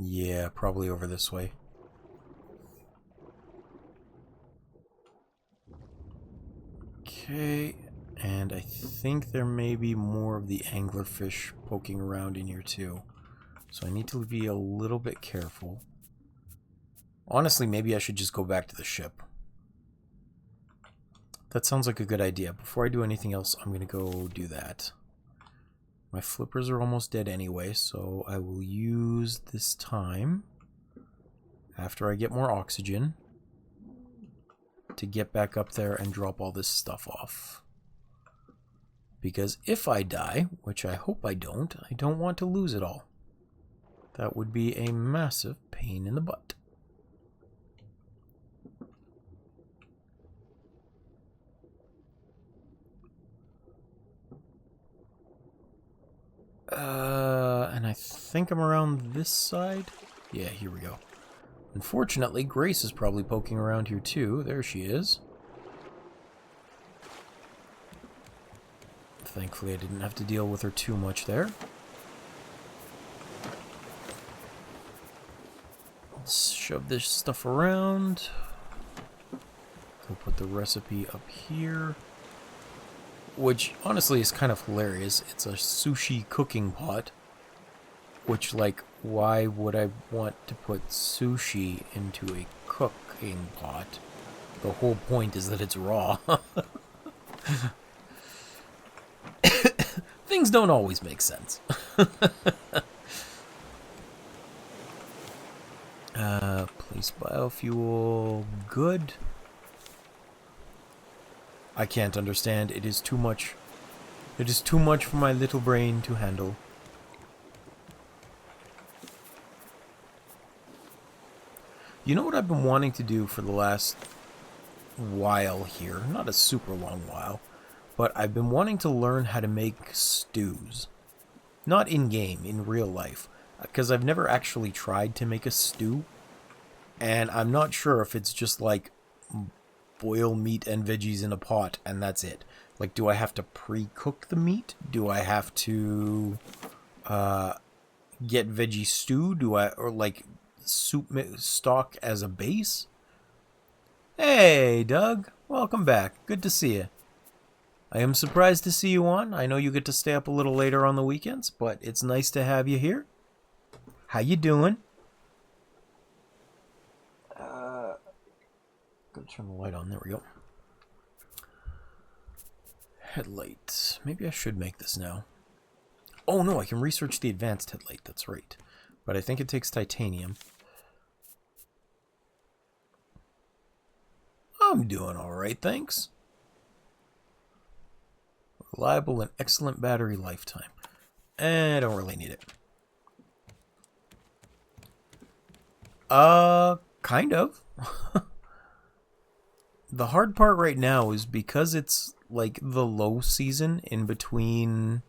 Yeah, probably over this way. Okay, and I think there may be more of the anglerfish poking around in here too. So I need to be a little bit careful. Honestly, maybe I should just go back to the ship. That sounds like a good idea. Before I do anything else, I'm going to go do that. My flippers are almost dead anyway, so I will use this time, after I get more oxygen, to get back up there and drop all this stuff off. Because if I die, which I hope I don't want to lose it all. That would be a massive pain in the butt. And I think I'm around this side. Yeah, here we go. Unfortunately, Grace is probably poking around here too. There she is. Thankfully, I didn't have to deal with her too much there. Let's shove this stuff around. We'll put the recipe up here. Which, honestly, is kind of hilarious. It's a sushi cooking pot. Which, like, why would I want to put sushi into a cooking pot? The whole point is that it's raw. Things don't always make sense. Place biofuel. Good. I can't understand. It is too much. It is too much for my little brain to handle. You know what I've been wanting to do for the last while here? Not a super long while. But I've been wanting to learn how to make stews. Not in-game, in real life. Because I've never actually tried to make a stew. And I'm not sure if it's just like boil meat and veggies in a pot and that's it. Like, do I have to pre-cook the meat? Do I have to get veggie stew? Or like soup stock as a base? Hey, Doug. Welcome back. Good to see you. I am surprised to see you on. I know you get to stay up a little later on the weekends, but it's nice to have you here. How you doing? Gotta turn the light on. There we go. Headlight. Maybe I should make this now. Oh no, I can research the advanced headlight. That's right. But I think it takes titanium. I'm doing alright, thanks. Reliable and excellent battery lifetime. I don't really need it. Kind of. The hard part right now is because it's like the low season in between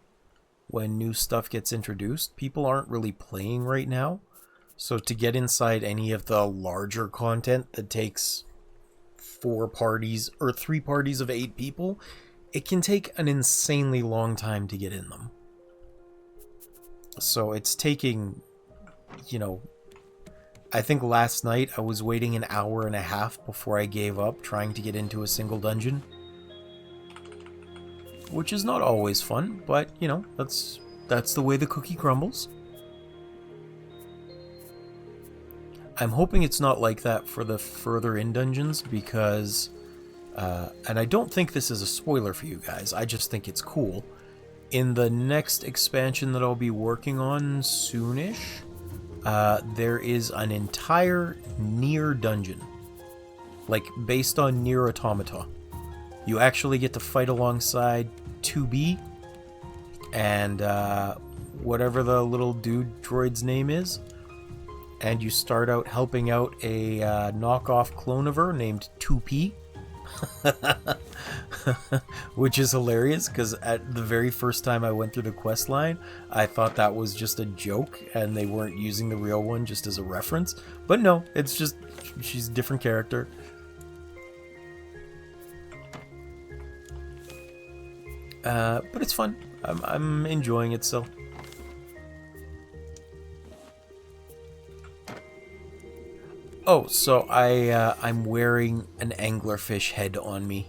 when new stuff gets introduced, people aren't really playing right now. So to get inside any of the larger content that takes 4 parties or 3 parties of 8 people, it can take an insanely long time to get in them. So it's taking, you know, I think last night I was waiting an hour and a half before I gave up trying to get into a single dungeon. Which is not always fun, but, you know, that's the way the cookie crumbles. I'm hoping it's not like that for the further in dungeons because, and I don't think this is a spoiler for you guys, I just think it's cool. In the next expansion that I'll be working on soonish, there is an entire Nier dungeon, like based on Nier Automata. You actually get to fight alongside 2B and whatever the little dude droid's name is, and you start out helping out a knockoff clone of her named 2P. Which is hilarious because at the very first time I went through the quest line, I thought that was just a joke and they weren't using the real one just as a reference. But no, it's just she's a different character. But it's fun. I'm enjoying it still. Oh, so I'm wearing an anglerfish head on me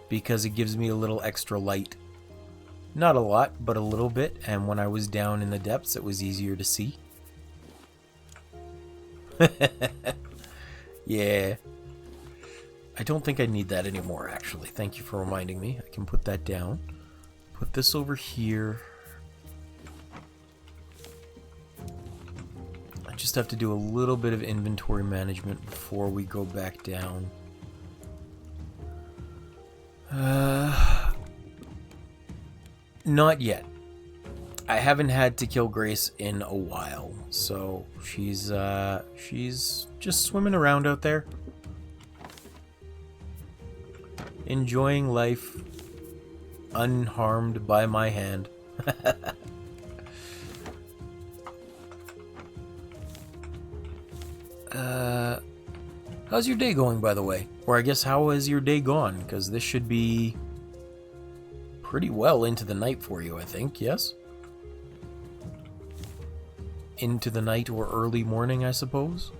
because it gives me a little extra light. Not a lot, but a little bit, and when I was down in the depths, it was easier to see. Yeah. I don't think I need that anymore, actually. Thank you for reminding me. I can put that down. Put this over here. I just have to do a little bit of inventory management before we go back down. Not yet. I haven't had to kill Grace in a while, so she's just swimming around out there, enjoying life, unharmed by my hand. How's your day going, by the way? Or I guess how has your day gone? Because this should be pretty well into the night for you, I think, yes? Into the night or early morning, I suppose?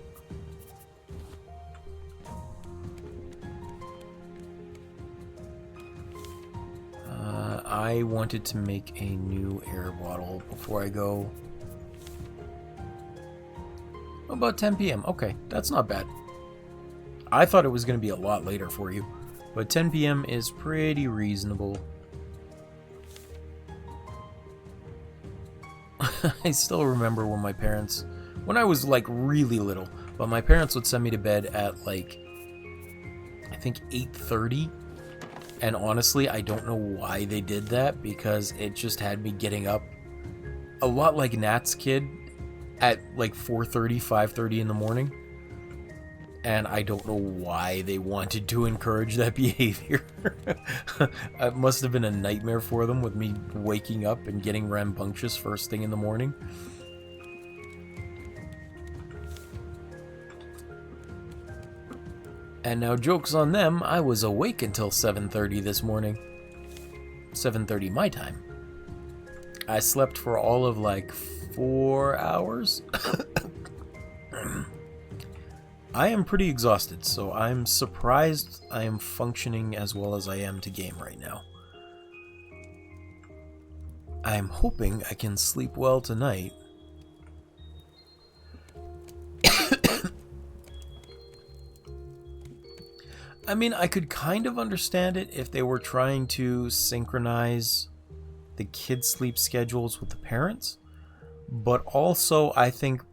I wanted to make a new air bottle before I go. About 10 p.m. Okay, that's not bad. I thought it was going to be a lot later for you, but 10 p.m. is pretty reasonable. I still remember when my parents, when I was like really little, but my parents would send me to bed at like, I think 8:30. And honestly, I don't know why they did that, because it just had me getting up a lot like Nat's kid at like 4:30, 5:30 in the morning. And I don't know why they wanted to encourage that behavior. It must have been a nightmare for them with me waking up and getting rambunctious first thing in the morning. And now, joke's on them, I was awake until 7:30 this morning. 7:30 my time. I slept for all of like 4 hours. I am pretty exhausted, so I'm surprised I am functioning as well as I am to game right now. I'm hoping I can sleep well tonight. I mean, I could kind of understand it if they were trying to synchronize the kids' sleep schedules with the parents, but also I think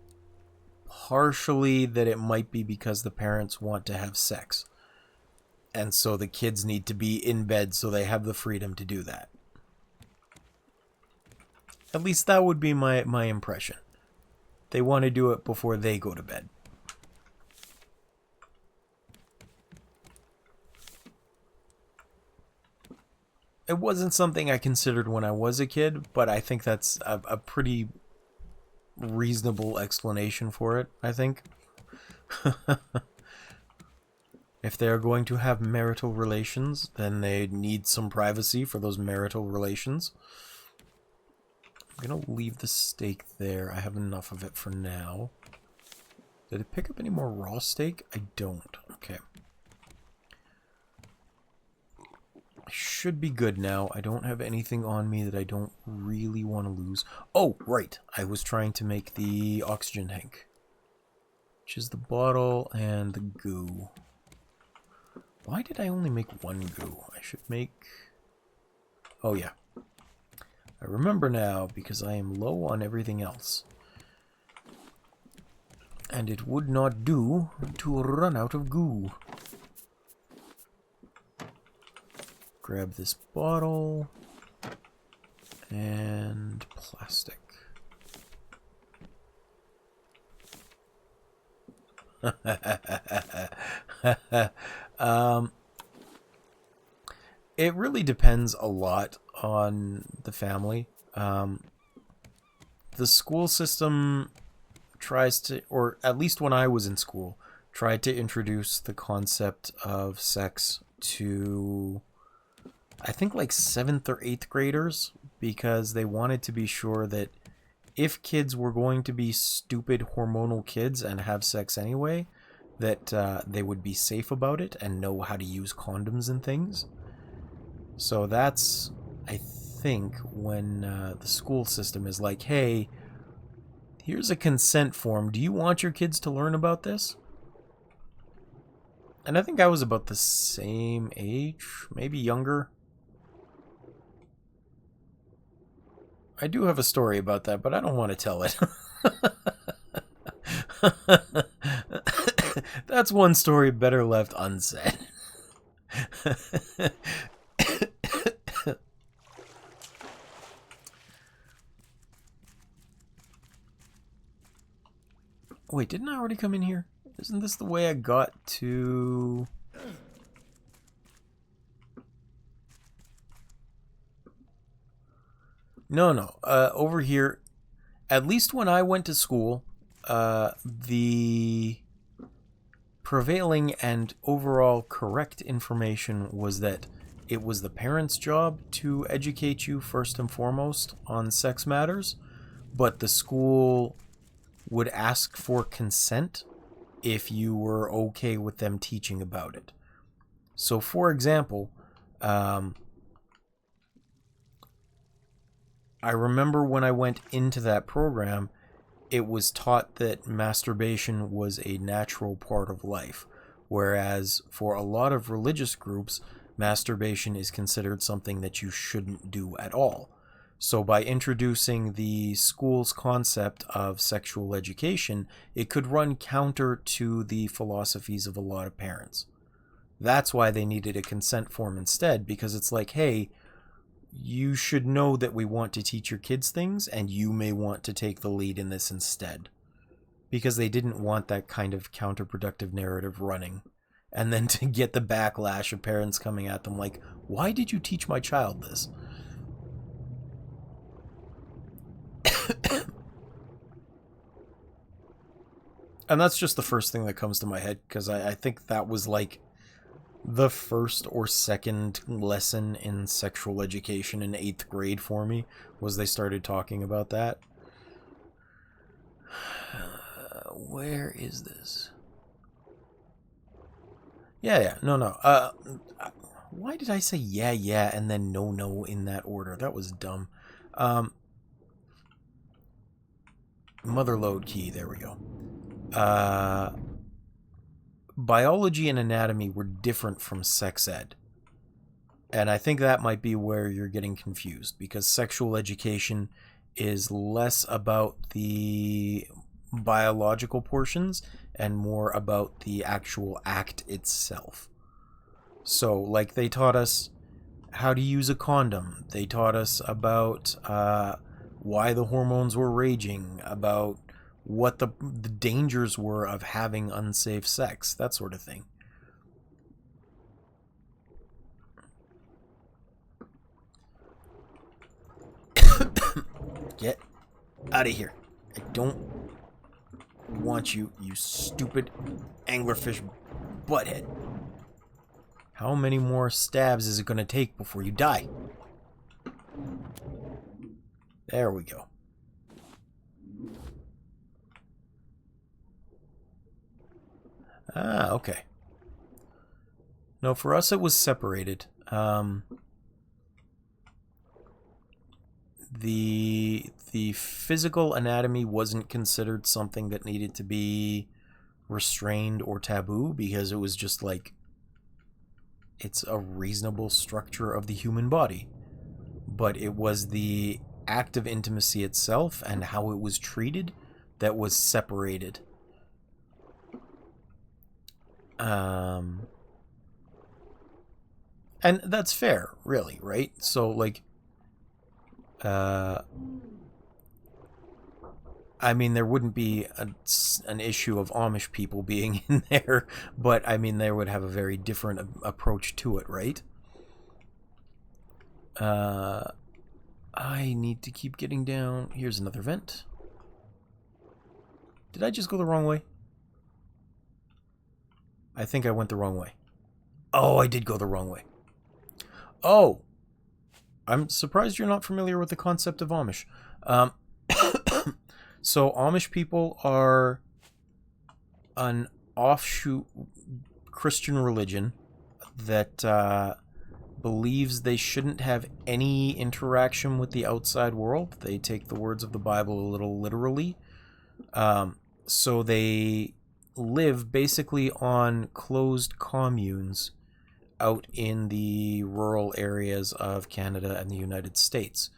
partially that it might be because the parents want to have sex, and so the kids need to be in bed so they have the freedom to do that. At least that would be my impression. They want to do it before they go to bed. It wasn't something I considered when I was a kid, but I think that's a pretty reasonable explanation for it, I think. If they're going to have marital relations, then they need some privacy for those marital relations. I'm going to leave the steak there. I have enough of it for now. Did it pick up any more raw steak? I don't. Okay. I should be good now. I don't have anything on me that I don't really want to lose. Oh, right. I was trying to make the oxygen tank, which is the bottle and the goo. Why did I only make one goo? I should make... Oh, yeah. I remember now, because I am low on everything else. And it would not do to run out of goo. Grab this bottle and plastic. It really depends a lot on the family. The school system tries to, or at least when I was in school, tried to introduce the concept of sex to, I think, like 7th or 8th graders, because they wanted to be sure that if kids were going to be stupid hormonal kids and have sex anyway, that they would be safe about it and know how to use condoms and things. So that's, I think, when the school system is like, hey, here's a consent form. Do you want your kids to learn about this? And I think I was about the same age, maybe younger. I do have a story about that, but I don't want to tell it. That's one story better left unsaid. Wait, didn't I already come in here? Isn't this the way I got to... No. Over here, at least when I went to school, the prevailing and overall correct information was that it was the parents' job to educate you first and foremost on sex matters, but the school would ask for consent if you were okay with them teaching about it. So, for example, I remember when I went into that program, it was taught that masturbation was a natural part of life, whereas for a lot of religious groups, masturbation is considered something that you shouldn't do at all. So by introducing the school's concept of sexual education, it could run counter to the philosophies of a lot of parents. That's why they needed a consent form instead, because it's like, hey, you should know that we want to teach your kids things, and you may want to take the lead in this instead. Because they didn't want that kind of counterproductive narrative running. And then to get the backlash of parents coming at them like, why did you teach my child this? And that's just the first thing that comes to my head, because I think that was like the first or second lesson in sexual education in 8th grade for me, was they started talking about that. Where is this? Yeah, no. Why did I say yeah, and then no in that order? That was dumb. Mother load key, there we go. Biology and anatomy were different from sex ed. And I think that might be where you're getting confused, because sexual education is less about the biological portions and more about the actual act itself. So, like, they taught us how to use a condom. They taught us about why the hormones were raging, about what the dangers were of having unsafe sex, that sort of thing. Get out of here. I don't want you, you stupid anglerfish butthead. How many more stabs is it going to take before you die? There we go. Ah, okay. No, for us it was separated. The physical anatomy wasn't considered something that needed to be restrained or taboo, because it was just like, it's a reasonable structure of the human body. But it was the act of intimacy itself and how it was treated that was separated. And that's fair, really, right? So, like, I mean, there wouldn't be an issue of Amish people being in there, but, I mean, they would have a very different approach to it, right? I need to keep getting down. Here's another vent. Did I just go the wrong way? I think I went the wrong way. Oh, I did go the wrong way. Oh! I'm surprised you're not familiar with the concept of Amish. So Amish people are an offshoot Christian religion that believes they shouldn't have any interaction with the outside world. They take the words of the Bible a little literally. So they live basically on closed communes out in the rural areas of Canada and the United States,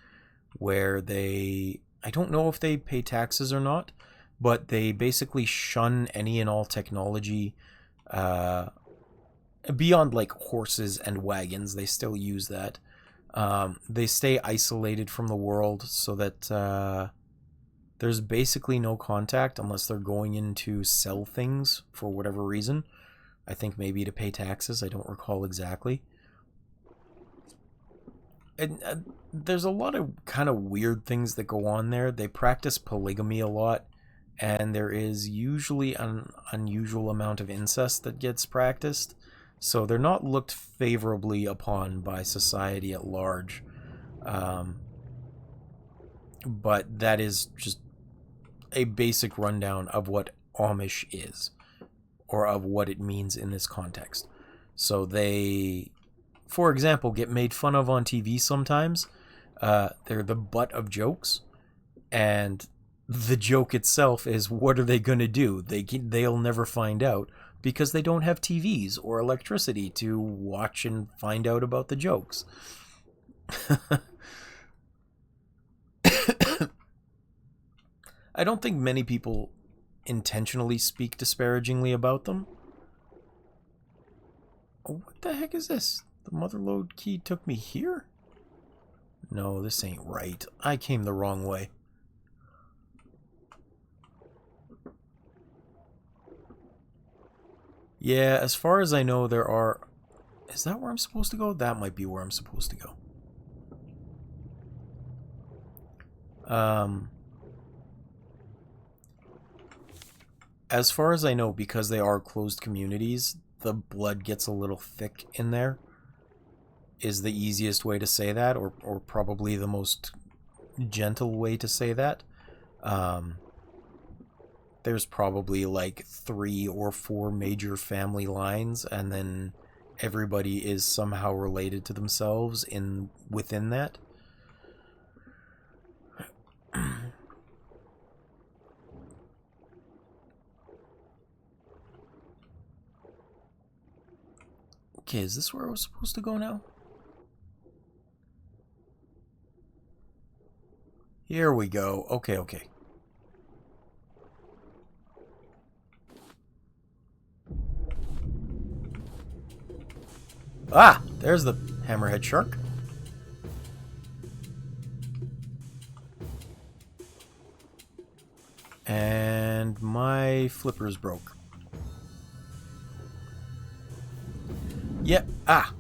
where they, I don't know if they pay taxes or not, but they basically shun any and all technology beyond like horses and wagons. They still use that. They stay isolated from the world so that there's basically no contact unless they're going in to sell things for whatever reason. I think maybe to pay taxes. I don't recall exactly. And there's a lot of kind of weird things that go on there. They practice polygamy a lot, and there is usually an unusual amount of incest that gets practiced. So they're not looked favorably upon by society at large. But that is just a basic rundown of what Amish is, or of what it means in this context. So they, for example, get made fun of on TV sometimes They're the butt of jokes, and the joke itself is, what are they going to do? They'll never find out because they don't have TVs or electricity to watch and find out about the jokes. I don't think many people intentionally speak disparagingly about them. Oh, what the heck is this? The motherlode key took me here? No, this ain't right. I came the wrong way. Yeah, as far as I know, there are... Is that where I'm supposed to go? That might be where I'm supposed to go. As far as I know, because they are closed communities, the blood gets a little thick in there. Is the easiest way to say that, or probably the most gentle way to say that. There's probably like 3 or 4 major family lines, and then everybody is somehow related to themselves within that. Okay, is this where I was supposed to go now? Here we go. Okay, okay. Ah! There's the hammerhead shark. And my flipper's broke. Yep. Ah!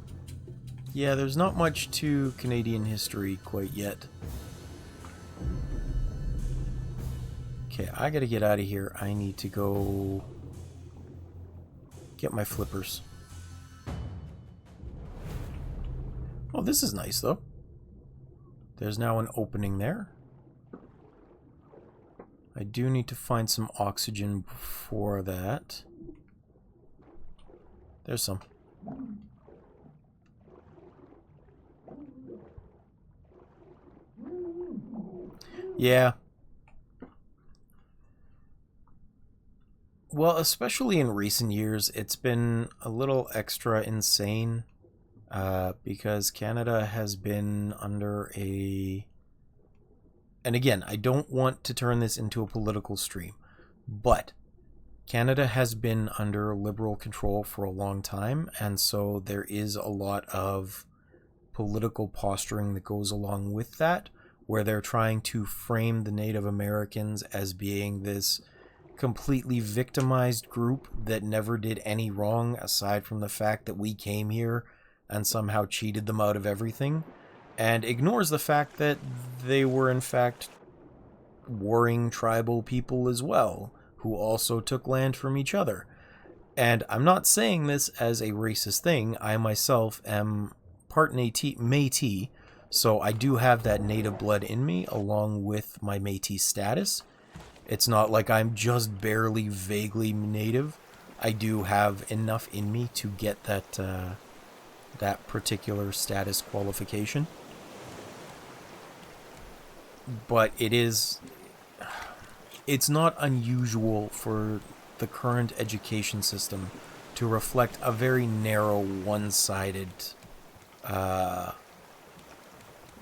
Yeah, there's not much to Canadian history quite yet. Okay, I gotta get out of here. I need to go get my flippers. Oh, this is nice, though. There's now an opening there. I do need to find some oxygen before that. There's some. Yeah. Well, especially in recent years, it's been a little extra insane. Because Canada has been under a... And again, I don't want to turn this into a political stream, but Canada has been under liberal control for a long time, and so there is a lot of political posturing that goes along with that, where they're trying to frame the Native Americans as being this completely victimized group that never did any wrong aside from the fact that we came here and somehow cheated them out of everything, and ignores the fact that they were in fact warring tribal people as well, who also took land from each other. And I'm not saying this as a racist thing. I myself am part Métis, so I do have that native blood in me along with my Métis status. It's not like I'm just barely vaguely native. I do have enough in me to get that that particular status qualification. But it's not unusual for the current education system to reflect a very narrow, one-sided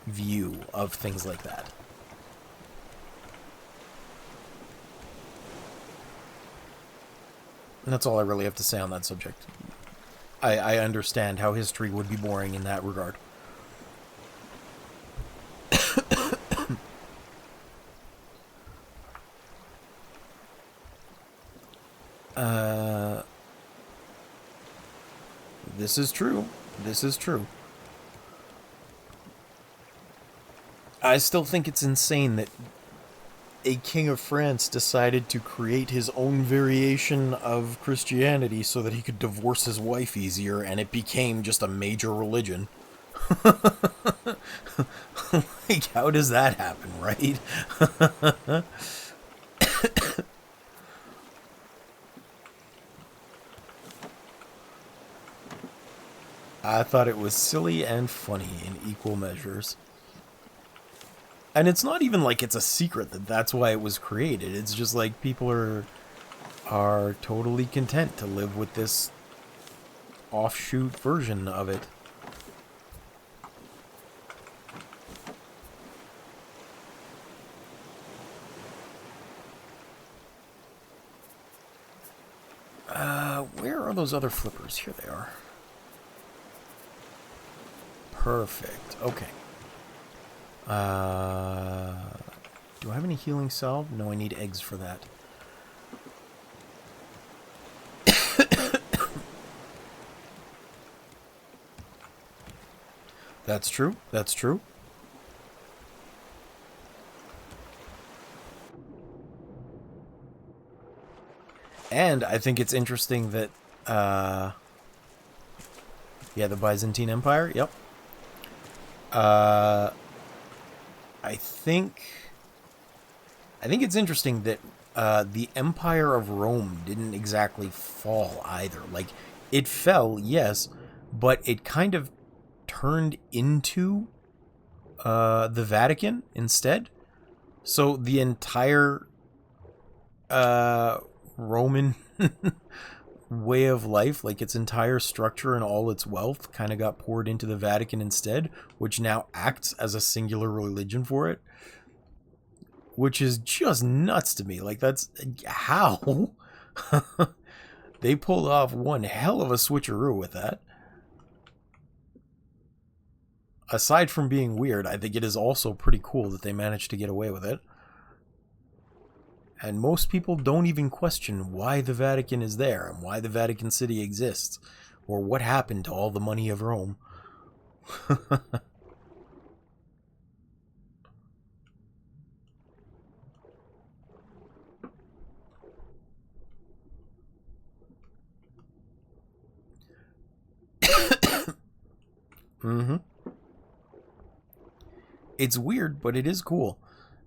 view of things like that. And that's all I really have to say on that subject. I understand how history would be boring in that regard. This is true. This is true. I still think it's insane that a king of France decided to create his own variation of Christianity so that he could divorce his wife easier, and it became just a major religion. Like, how does that happen, right? I thought it was silly and funny in equal measures. And it's not even like it's a secret that that's why it was created. It's just like people are totally content to live with this offshoot version of it. Where are those other flippers? Here they are. Perfect. Okay. Do I have any healing salve? No, I need eggs for that. That's true. That's true. And I think it's interesting that, yeah, the Byzantine Empire, yep. I think it's interesting that the Empire of Rome didn't exactly fall either. Like, it fell, yes, but it kind of turned into the Vatican instead. So the entire Roman way of life, like its entire structure and all its wealth, kind of got poured into the Vatican instead, which now acts as a singular religion for it, which is just nuts to me. Like, that's how they pulled off one hell of a switcheroo with that. Aside from being weird, I think it is also pretty cool that they managed to get away with it. And most people don't even question why the Vatican is there and why the Vatican City exists, or what happened to all the money of Rome. Mm-hmm. It's weird, but it is cool.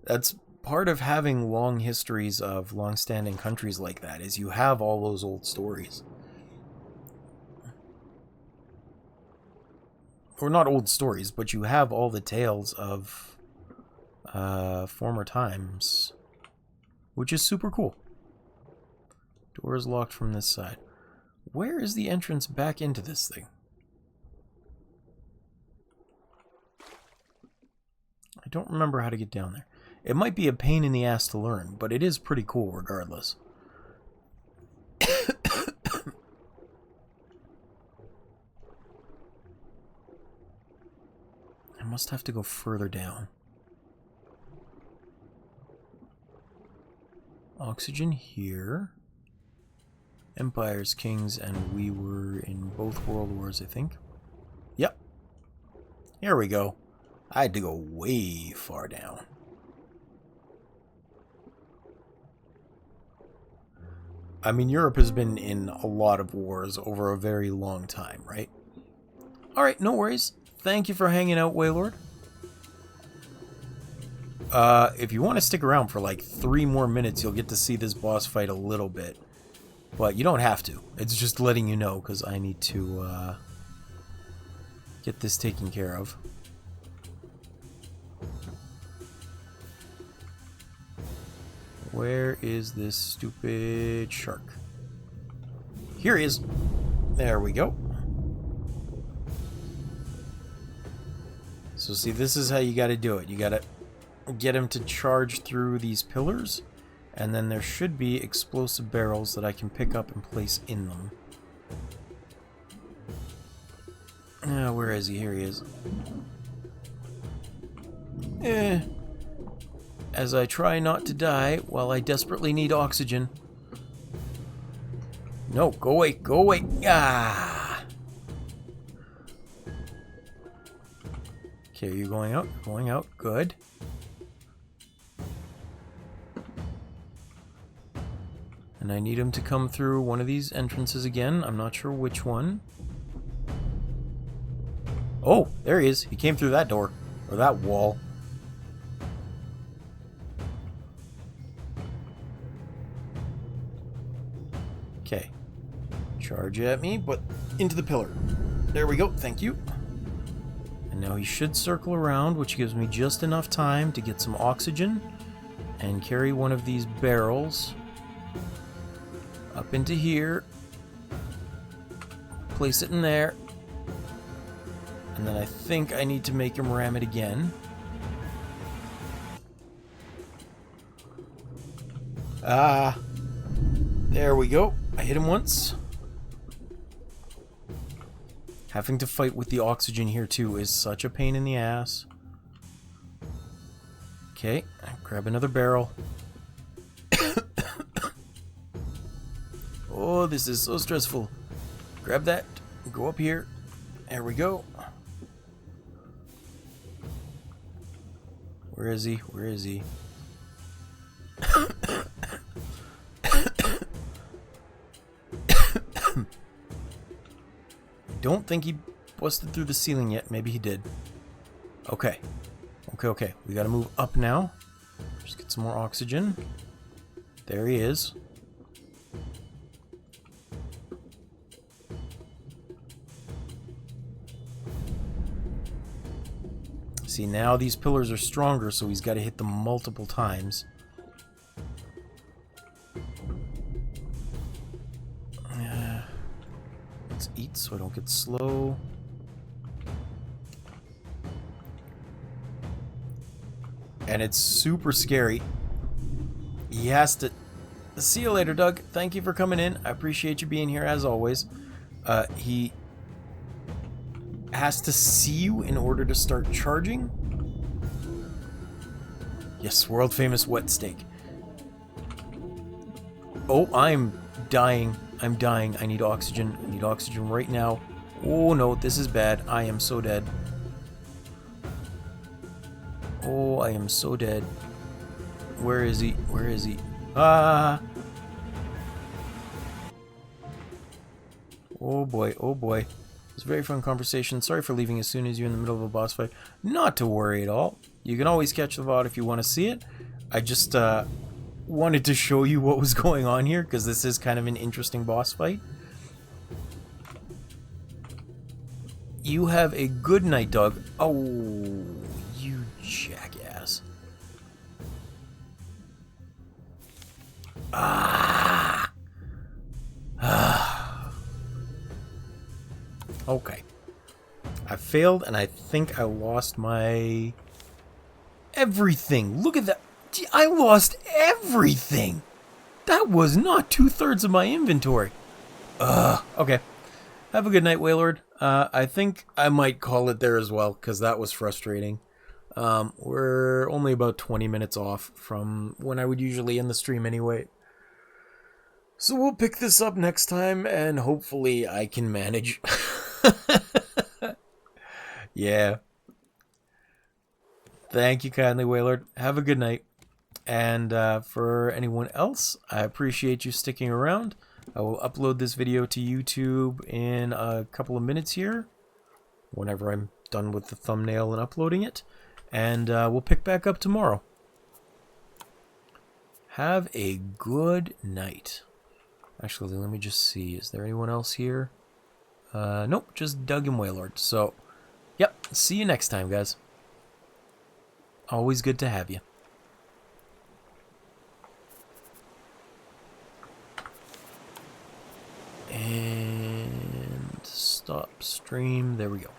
That's part of having long histories of long-standing countries like that, is you have all those old stories. Or not old stories, but you have all the tales of former times, which is super cool. Door is locked from this side. Where is the entrance back into this thing? I don't remember how to get down there. It might be a pain in the ass to learn, but it is pretty cool regardless. I must have to go further down. Oxygen here. Empires, kings, and we were in both world wars, I think. Yep. Here we go. I had to go way far down. I mean, Europe has been in a lot of wars over a very long time, right? Alright, no worries. Thank you for hanging out, Waylord. If you want to stick around for like 3 more minutes, you'll get to see this boss fight a little bit. But you don't have to. It's just letting you know, because I need to get this taken care of. Where is this stupid shark? Here he is. There we go. So see, this is how you got to do it. You got to get him to charge through these pillars, and then there should be explosive barrels that I can pick up and place in them. Where is he? Here he is. As I try not to die while I desperately need oxygen. No, go away, go away. Ah! Okay, are you going out? Going out, good. And I need him to come through one of these entrances again. I'm not sure which one. Oh, there he is. He came through that door. Or that wall. Okay. Charge at me, but into the pillar. There we go. Thank you. And now he should circle around, which gives me just enough time to get some oxygen and carry one of these barrels up into here. Place it in there. And then I think I need to make him ram it again. Ah, there we go. I hit him once. Having to fight with the oxygen here too is such a pain in the ass. Okay, grab another barrel. Oh, this is so stressful. Grab that, go up here. There we go. Where is he? Where is he? Don't think he busted through the ceiling yet. Maybe he did. Okay. Okay. We gotta move up now. Just get some more oxygen. There he is. See, now these pillars are stronger, so he's got to hit them multiple times. Let's eat so I don't get slow. And it's super scary. He has to... See you later, Doug. Thank you for coming in. I appreciate you being here as always. He has to see you in order to start charging. Yes, world famous wet steak. Oh, I'm dying. I'm dying. I need oxygen. I need oxygen right now. Oh no, this is bad. I am so dead. Oh, I am so dead. Where is he? Where is he? Ah! Oh boy, oh boy. It was a very fun conversation. Sorry for leaving as soon as you're in the middle of a boss fight. Not to worry at all. You can always catch the VOD if you want to see it. I just wanted to show you what was going on here, because this is kind of an interesting boss fight. You have a good night, dog. Oh, you jackass. Ah! Ah. Okay. I failed, and I think I lost my... everything. Look at that. I lost everything. That was not 2/3 of my inventory. Okay. Have a good night, Waylord. I think I might call it there as well, because that was frustrating. We're only about 20 minutes off from when I would usually end the stream anyway. So we'll pick this up next time, and hopefully I can manage. Yeah. Thank you kindly, Waylord. Have a good night. And for anyone else, I appreciate you sticking around. I will upload this video to YouTube in a couple of minutes here, whenever I'm done with the thumbnail and uploading it. And we'll pick back up tomorrow. Have a good night. Actually, let me just see. Is there anyone else here? Nope, just Doug and Waylord. So, yep, see you next time, guys. Always good to have you. And stop stream. There we go.